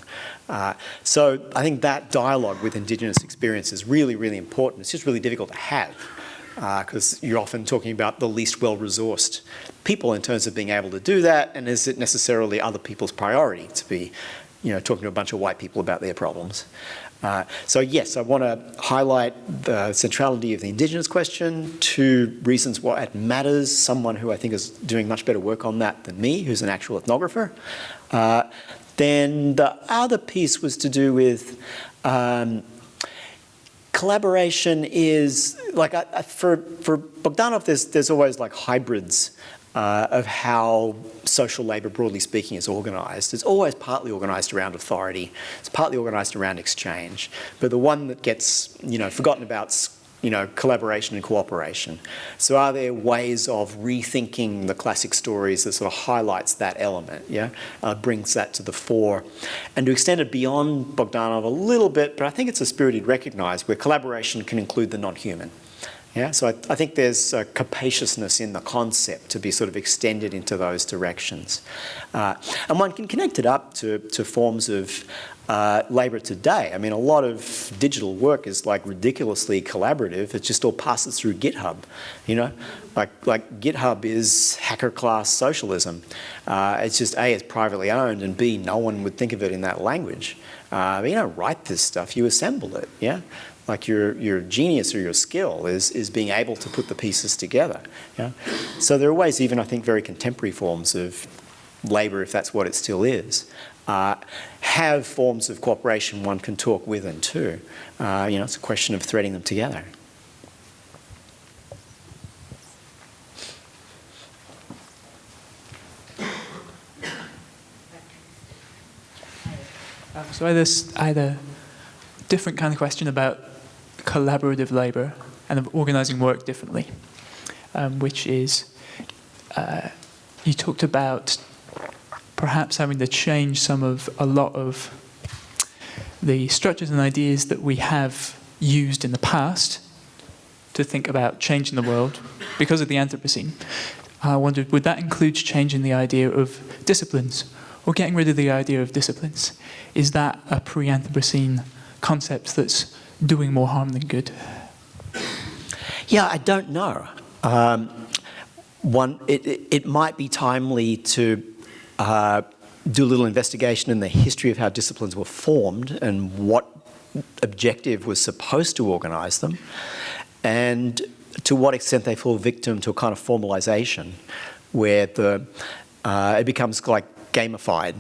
So I think that dialogue with Indigenous experience is really, really important. It's just really difficult to have, because you're often talking about the least well-resourced people in terms of being able to do that, and is it necessarily other people's priority to be, talking to a bunch of white people about their problems? So yes, I want to highlight the centrality of the Indigenous question, 2 reasons why it matters, someone who I think is doing much better work on that than me, who's an actual ethnographer. Then the other piece was to do with collaboration is, like, for Bogdanov, there's always like hybrids of how social labour, broadly speaking, is organised. It's always partly organised around authority. It's partly organised around exchange. But the one that gets, forgotten about is, collaboration and cooperation. So are there ways of rethinking the classic stories that sort of highlights that element, brings that to the fore? And to extend it beyond Bogdanov a little bit, but I think it's a spirit he'd recognise, where collaboration can include the non-human. Yeah, so I think there's a capaciousness in the concept to be sort of extended into those directions. And one can connect it up to forms of labour today. I mean, a lot of digital work is like ridiculously collaborative. It just all passes through GitHub, Like GitHub is hacker class socialism. It's just A, it's privately owned, and B, no one would think of it in that language. You don't write this stuff, you assemble it, yeah? Like your genius or your skill is being able to put the pieces together. Yeah? So there are ways, even I think very contemporary forms of labour, if that's what it still is, have forms of cooperation one can talk with and to. It's a question of threading them together. So I had a different kind of question about collaborative labour and of organising work differently, which is, you talked about perhaps having to change a lot of the structures and ideas that we have used in the past to think about changing the world because of the Anthropocene. I wondered, would that include changing the idea of disciplines or getting rid of the idea of disciplines? Is that a pre-Anthropocene concept that's doing more harm than good? Yeah, I don't know. It might be timely to do a little investigation in the history of how disciplines were formed and what objective was supposed to organise them, and to what extent they fall victim to a kind of formalisation where it becomes like gamified.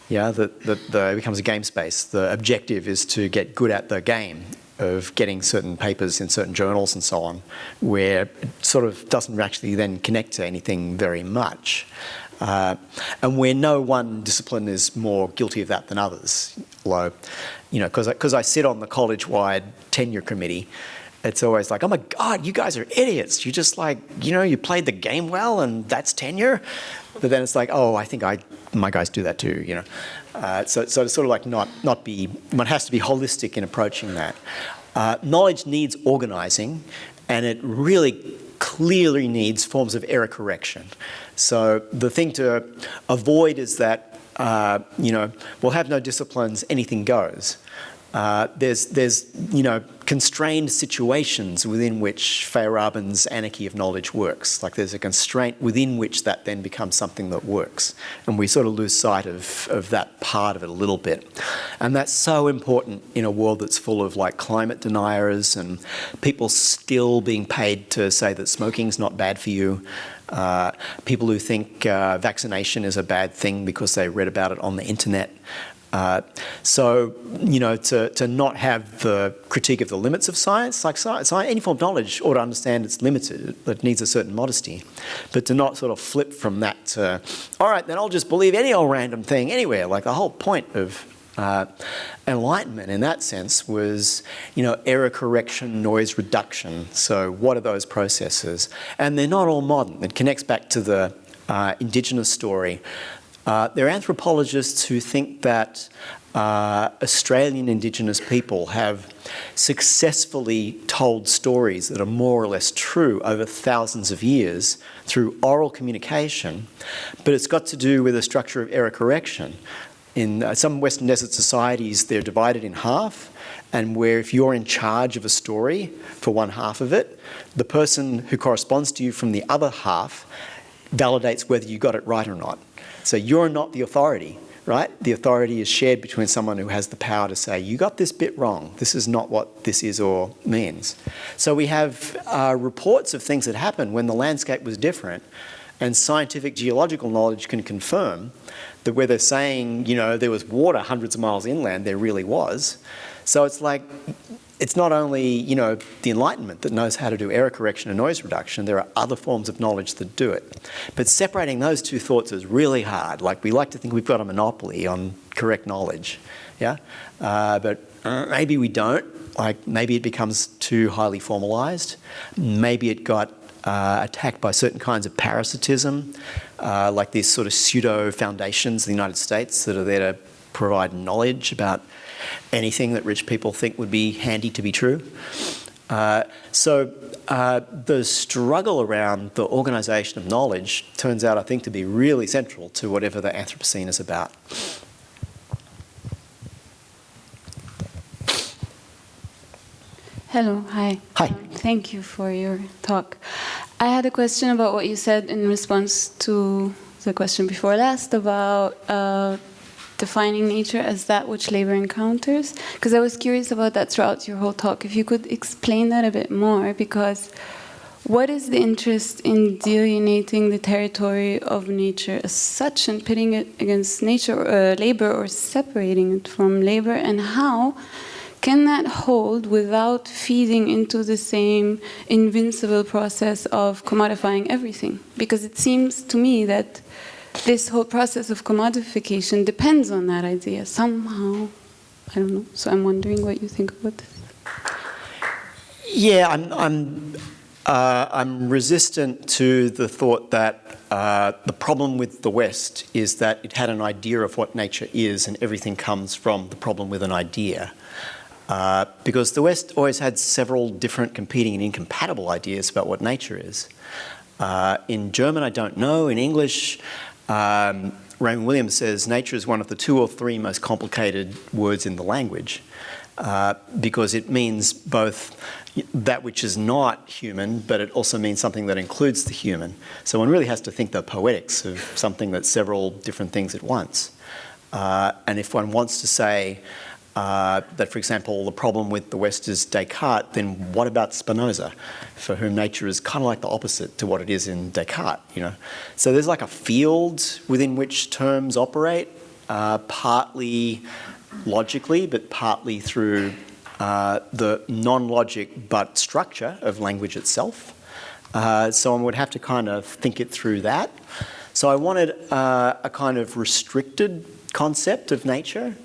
Yeah, it becomes a game space. The objective is to get good at the game of getting certain papers in certain journals and so on, where it sort of doesn't actually then connect to anything very much. And where no one discipline is more guilty of that than others. Although, because I sit on the college-wide tenure committee, it's always like, oh my God, you guys are idiots. You just you played the game well and that's tenure. But then it's like, oh, I think my guys do that too, So it's sort of like not be, one has to be holistic in approaching that. Knowledge needs organising, and it really clearly needs forms of error correction. So the thing to avoid is that, we'll have no disciplines, anything goes. There's constrained situations within which Feyerabend's anarchy of knowledge works. Like there's a constraint within which that then becomes something that works. And we sort of lose sight of that part of it a little bit. And that's so important in a world that's full of like climate deniers and people still being paid to say that smoking's not bad for you. People who think vaccination is a bad thing because they read about it on the internet. So, to not have the critique of the limits of science, like science, any form of knowledge ought to understand it's limited, it needs a certain modesty. But to not sort of flip from that to, all right, then I'll just believe any old random thing anywhere. Like the whole point of enlightenment in that sense was, error correction, noise reduction. So what are those processes? And they're not all modern. It connects back to the indigenous story. There are anthropologists who think that Australian Indigenous people have successfully told stories that are more or less true over thousands of years through oral communication, but it's got to do with the structure of error correction. In some Western desert societies, they're divided in half, and where if you're in charge of a story for one half of it, the person who corresponds to you from the other half validates whether you got it right or not. So you're not the authority, right? The authority is shared between someone who has the power to say, you got this bit wrong. This is not what this is or means. So we have reports of things that happened when the landscape was different, and scientific geological knowledge can confirm that where they're saying, there was water hundreds of miles inland, there really was. So it's like, it's not only, the Enlightenment that knows how to do error correction and noise reduction, there are other forms of knowledge that do it. But separating those two thoughts is really hard. Like, we like to think we've got a monopoly on correct knowledge, yeah? But maybe we don't. Like, maybe it becomes too highly formalized. Maybe it got attacked by certain kinds of parasitism, like these sort of pseudo-foundations in the United States that are there to provide knowledge about anything that rich people think would be handy to be true. So the struggle around the organisation of knowledge turns out, I think, to be really central to whatever the Anthropocene is about. Hello, hi. Hi. Thank you for your talk. I had a question about what you said in response to the question before last about defining nature as that which labor encounters, because I was curious about that throughout your whole talk. If you could explain that a bit more, because what is the interest in delineating the territory of nature as such and pitting it against nature, labor, or separating it from labor, and how can that hold without feeding into the same invincible process of commodifying everything? Because it seems to me that this whole process of commodification depends on that idea somehow. I don't know. So I'm wondering what you think about this. Yeah, I'm resistant to the thought that the problem with the West is that it had an idea of what nature is, and everything comes from the problem with an idea. Because the West always had several different competing and incompatible ideas about what nature is. In German, I don't know. In English, Raymond Williams says nature is one of the 2 or 3 most complicated words in the language, because it means both that which is not human, but it also means something that includes the human. So one really has to think the poetics of something that's several different things at once. And if one wants to say that, for example, the problem with the West is Descartes, then what about Spinoza, for whom nature is kind of like the opposite to what it is in Descartes, So there's like a field within which terms operate, partly logically, but partly through the non-logic but structure of language itself. So one would have to kind of think it through that. So I wanted a kind of restricted concept of nature.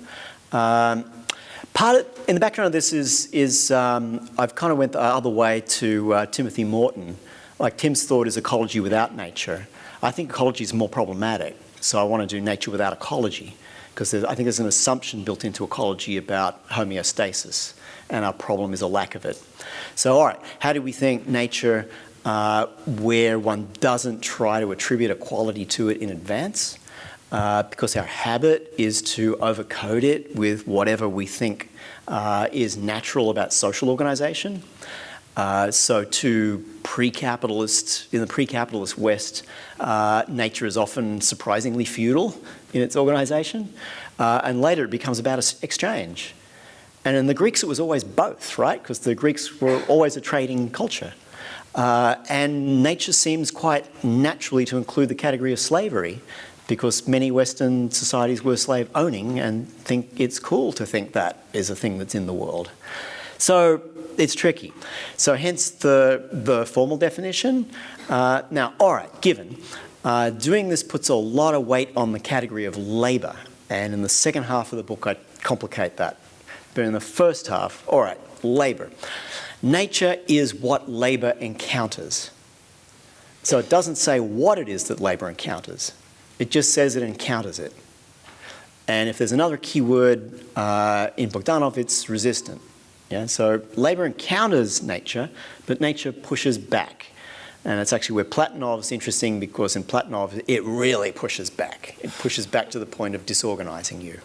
In the background of this is I've kind of went the other way to Timothy Morton. Like, Tim's thought is ecology without nature. I think ecology is more problematic, so I want to do nature without ecology, because I think there's an assumption built into ecology about homeostasis, and our problem is a lack of it. So, all right, how do we think nature where one doesn't try to attribute a quality to it in advance? Because our habit is to overcode it with whatever we think is natural about social organisation. So in the pre-capitalist West, nature is often surprisingly feudal in its organisation, and later it becomes about exchange. And in the Greeks it was always both, right? Because the Greeks were always a trading culture. And nature seems quite naturally to include the category of slavery, because many Western societies were slave owning and think it's cool to think that is a thing that's in the world. So it's tricky. So hence the formal definition. Now, all right, given, doing this puts a lot of weight on the category of labour. And in the second half of the book, I complicate that. But in the first half, all right, labour. Nature is what labour encounters. So it doesn't say what it is that labour encounters. It just says it encounters it. And if there's another key word in Bogdanov, it's resistant. Yeah? So labour encounters nature, but nature pushes back. And it's actually where Platonov's interesting, because in Platonov, it really pushes back. It pushes back to the point of disorganizing you.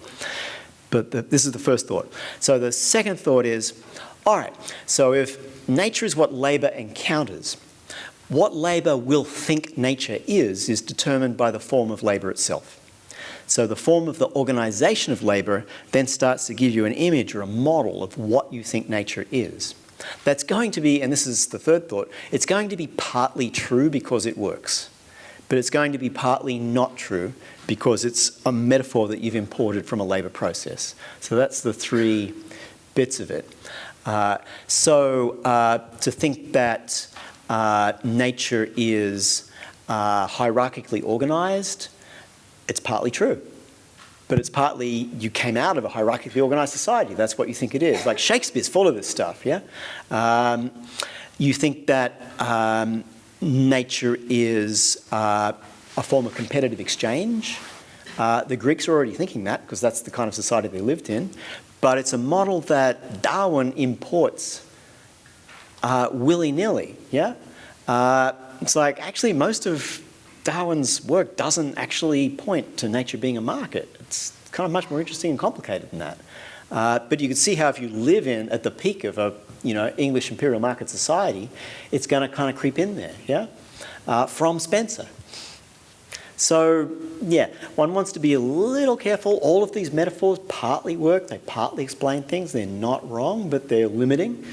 But this is the first thought. So the second thought is, all right, so if nature is what labour encounters, what labour will think nature is determined by the form of labour itself. So the form of the organisation of labour then starts to give you an image or a model of what you think nature is. That's going to be, and this is the third thought, it's going to be partly true because it works. But it's going to be partly not true because it's a metaphor that you've imported from a labour process. So that's the three bits of it. To think that nature is hierarchically organised, it's partly true. But it's partly you came out of a hierarchically organised society. That's what you think it is. Like Shakespeare's full of this stuff, yeah? You think that nature is a form of competitive exchange. The Greeks are already thinking that because that's the kind of society they lived in. But it's a model that Darwin imports willy-nilly, yeah? It's like actually most of Darwin's work doesn't actually point to nature being a market. It's kind of much more interesting and complicated than that. But you can see how if you live at the peak of a English imperial market society, it's going to kind of creep in there, yeah? From Spencer. So, yeah, one wants to be a little careful. All of these metaphors partly work. They partly explain things. They're not wrong, but they're limiting.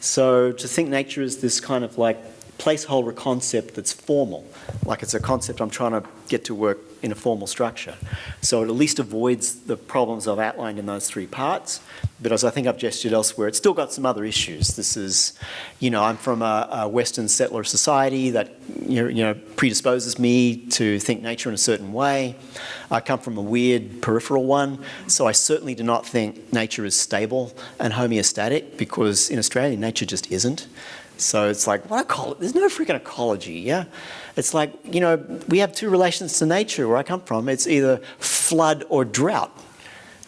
So to think nature is this kind of like placeholder concept that's formal, like it's a concept I'm trying to get to work in a formal structure. So it at least avoids the problems I've outlined in those three parts. But as I think I've gestured elsewhere, it's still got some other issues. This is, I'm from a Western settler society that, predisposes me to think nature in a certain way. I come from a weird peripheral one, so I certainly do not think nature is stable and homeostatic, because in Australia, nature just isn't. So it's like, there's no freaking ecology, yeah? It's like, we have two relations to nature where I come from. It's either flood or drought.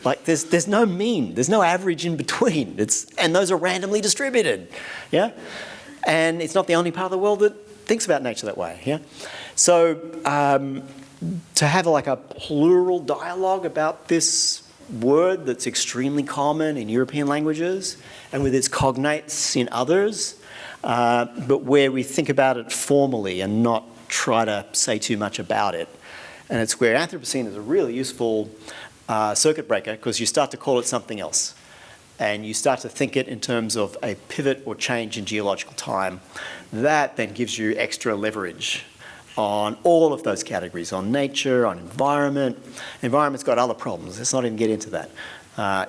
Like there's no mean, there's no average in between. And those are randomly distributed, yeah? And it's not the only part of the world that thinks about nature that way, yeah? So to have a plural dialogue about this word that's extremely common in European languages and with its cognates in others, but where we think about it formally and not try to say too much about it. And it's where Anthropocene is a really useful circuit breaker, because you start to call it something else. And you start to think it in terms of a pivot or change in geological time. That then gives you extra leverage on all of those categories, on nature, on environment. Environment's got other problems. Let's not even get into that.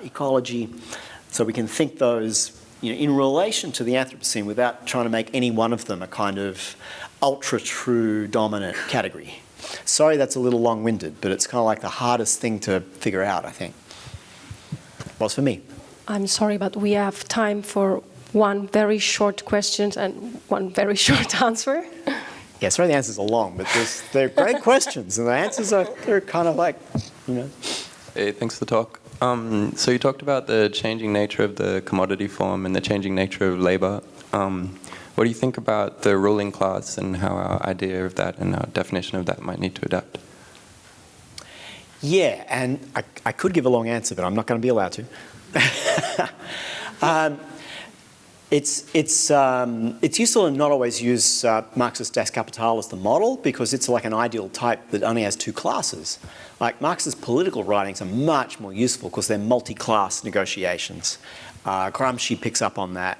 Ecology. So we can think those in relation to the Anthropocene without trying to make any one of them a kind of ultra-true dominant category. Sorry that's a little long-winded, but it's kind of like the hardest thing to figure out, I think. Was for me. I'm sorry, but we have time for one very short question and one very short answer. Yeah, sorry the answers are long, but they're great questions, and the answers they're kind of like, Hey, thanks for the talk. So you talked about the changing nature of the commodity form and the changing nature of labor. What do you think about the ruling class and how our idea of that and our definition of that might need to adapt? Yeah, and I could give a long answer, but I'm not going to be allowed to. It's useful to not always use Marxist Das Kapital as the model, because it's like an ideal type that only has two classes. Like Marx's political writings are much more useful because they're multi-class negotiations. Gramsci picks up on that.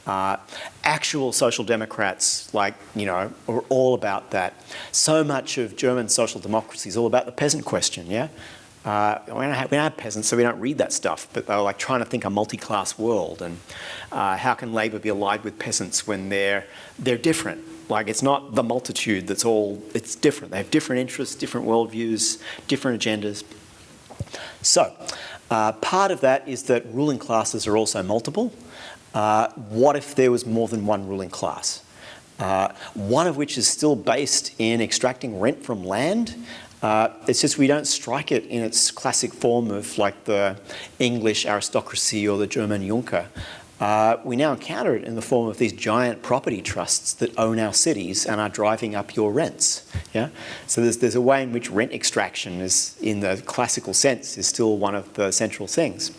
Actual social democrats, like, are all about that. So much of German social democracy is all about the peasant question, yeah? We don't have peasants, so we don't read that stuff, but they're like trying to think a multi-class world, and how can Labour be allied with peasants when they're different? Like, it's not the multitude that's all, it's different. They have different interests, different worldviews, different agendas. So, part of that is that ruling classes are also multiple. What if there was more than one ruling class? One of which is still based in extracting rent from land. It's just we don't strike it in its classic form of like the English aristocracy or the German Junker. We now encounter it in the form of these giant property trusts that own our cities and are driving up your rents. Yeah, so there's a way in which rent extraction is, in the classical sense, is still one of the central things.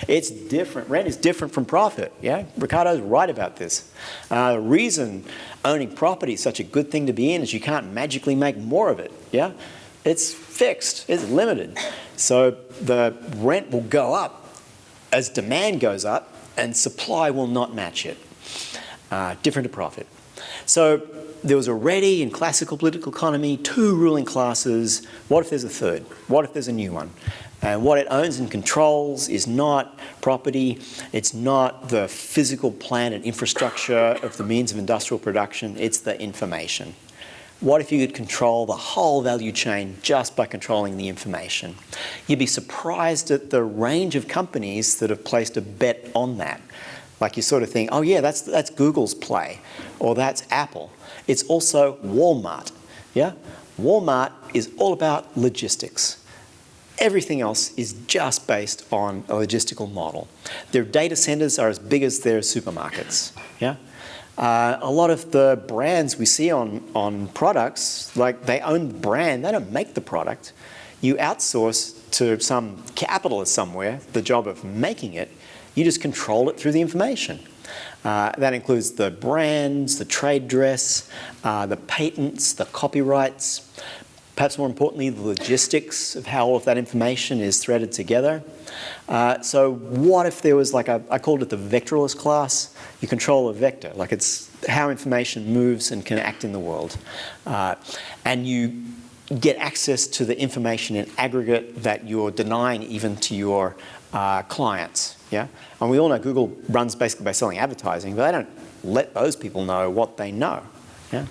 It's different. Rent is different from profit. Yeah, Ricardo's right about this. The reason owning property is such a good thing to be in is you can't magically make more of it. Yeah, it's fixed. It's limited. So the rent will go up as demand goes up, and supply will not match it. Different to profit. So there was already in classical political economy 2 ruling classes. What if there's a third? What if there's a new one? And what it owns and controls is not property, it's not the physical plan and infrastructure of the means of industrial production, it's the information. What if you could control the whole value chain just by controlling the information? You'd be surprised at the range of companies that have placed a bet on that. Like you sort of think, oh yeah, that's Google's play, or that's Apple. It's also Walmart, yeah? Walmart is all about logistics. Everything else is just based on a logistical model. Their data centers are as big as their supermarkets, yeah? A lot of the brands we see on products, like they own the brand, they don't make the product. You outsource to some capitalist somewhere the job of making it. You just control it through the information. That includes the brands, the trade dress, the patents, the copyrights, perhaps more importantly, the logistics of how all of that information is threaded together. So what if there was like I called it the vectorless class. You control a vector, like it's how information moves and can act in the world. And you get access to the information in aggregate that you're denying even to your clients. Yeah? And we all know Google runs basically by selling advertising, but they don't let those people know what they know. Yeah?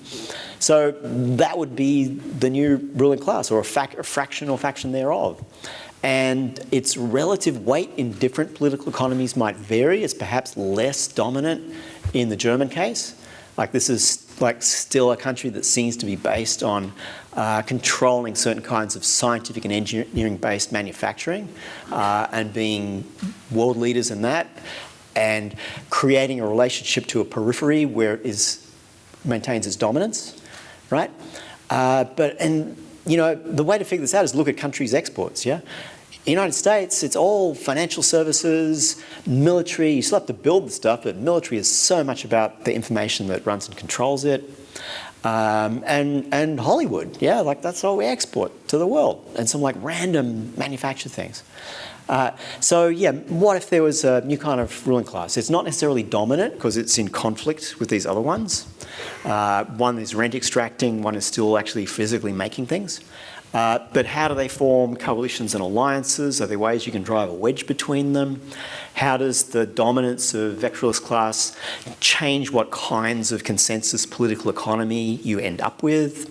So that would be the new ruling class, or a fraction or faction thereof. And its relative weight in different political economies might vary. It's perhaps less dominant in the German case. Like this is like still a country that seems to be based on controlling certain kinds of scientific and engineering-based manufacturing and being world leaders in that, and creating a relationship to a periphery where it maintains its dominance, right? The way to figure this out is look at countries' exports, yeah? In the United States, it's all financial services, military. You still have to build the stuff, but military is so much about the information that runs and controls it. And Hollywood, yeah, like that's all we export to the world, and some like random manufactured things. So yeah, what if there was a new kind of ruling class? It's not necessarily dominant because it's in conflict with these other ones. One is rent extracting, one is still actually physically making things. But how do they form coalitions and alliances? Are there ways you can drive a wedge between them? How does the dominance of vectorless class change what kinds of consensus political economy you end up with?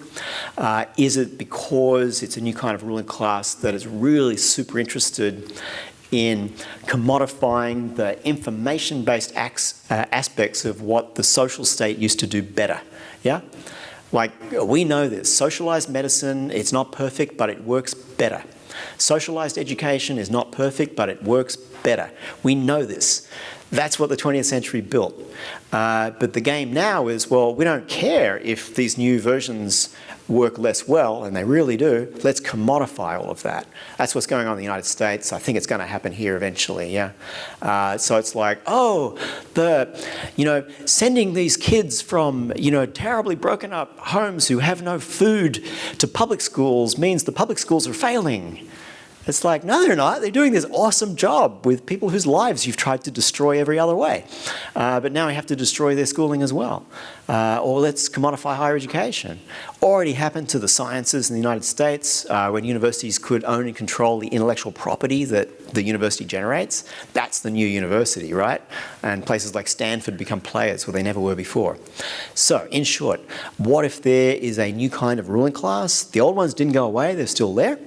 Is it because it's a new kind of ruling class that is really super interested in commodifying the information-based aspects of what the social state used to do better? Yeah? Like, we know this. Socialized medicine, it's not perfect, but it works better. Socialized education is not perfect, but it works better. We know this. That's what the 20th century built. But the game now is, well, we don't care if these new versions work less well, and they really do. Let's commodify all of that. That's what's going on in the United States. I think it's going to happen here eventually, yeah. So it's like, sending these kids from, terribly broken up homes who have no food to public schools means the public schools are failing. It's like, no, they're not. They're doing this awesome job with people whose lives you've tried to destroy every other way. But now we have to destroy their schooling as well. Or let's commodify higher education. Already happened to the sciences in the United States when universities could own and control the intellectual property that the university generates. That's the new university, right? And places like Stanford become players where they never were before. So, in short, what if there is a new kind of ruling class? The old ones didn't go away, they're still there.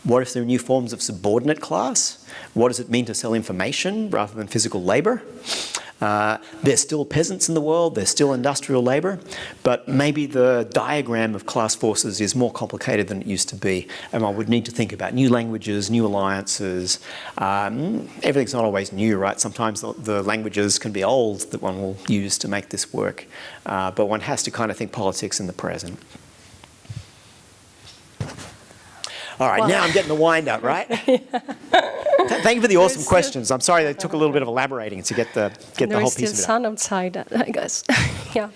What if there are new forms of subordinate class? What does it mean to sell information rather than physical labor? There's still peasants in the world, there's still industrial labor, but maybe the diagram of class forces is more complicated than it used to be, and one would need to think about new languages, new alliances. Everything's not always new, right? Sometimes the languages can be old that one will use to make this work, but one has to kind of think politics in the present. All right, now I'm getting the wind up, right? Thank you for the awesome questions. I'm sorry they took a little bit of elaborating to get the whole piece of it. There is still sun outside, I guess. Yeah.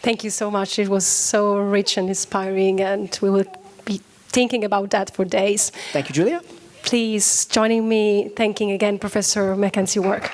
Thank you so much. It was so rich and inspiring, and we will be thinking about that for days. Thank you, Giulia. Please join me thanking again Professor McKenzie Wark.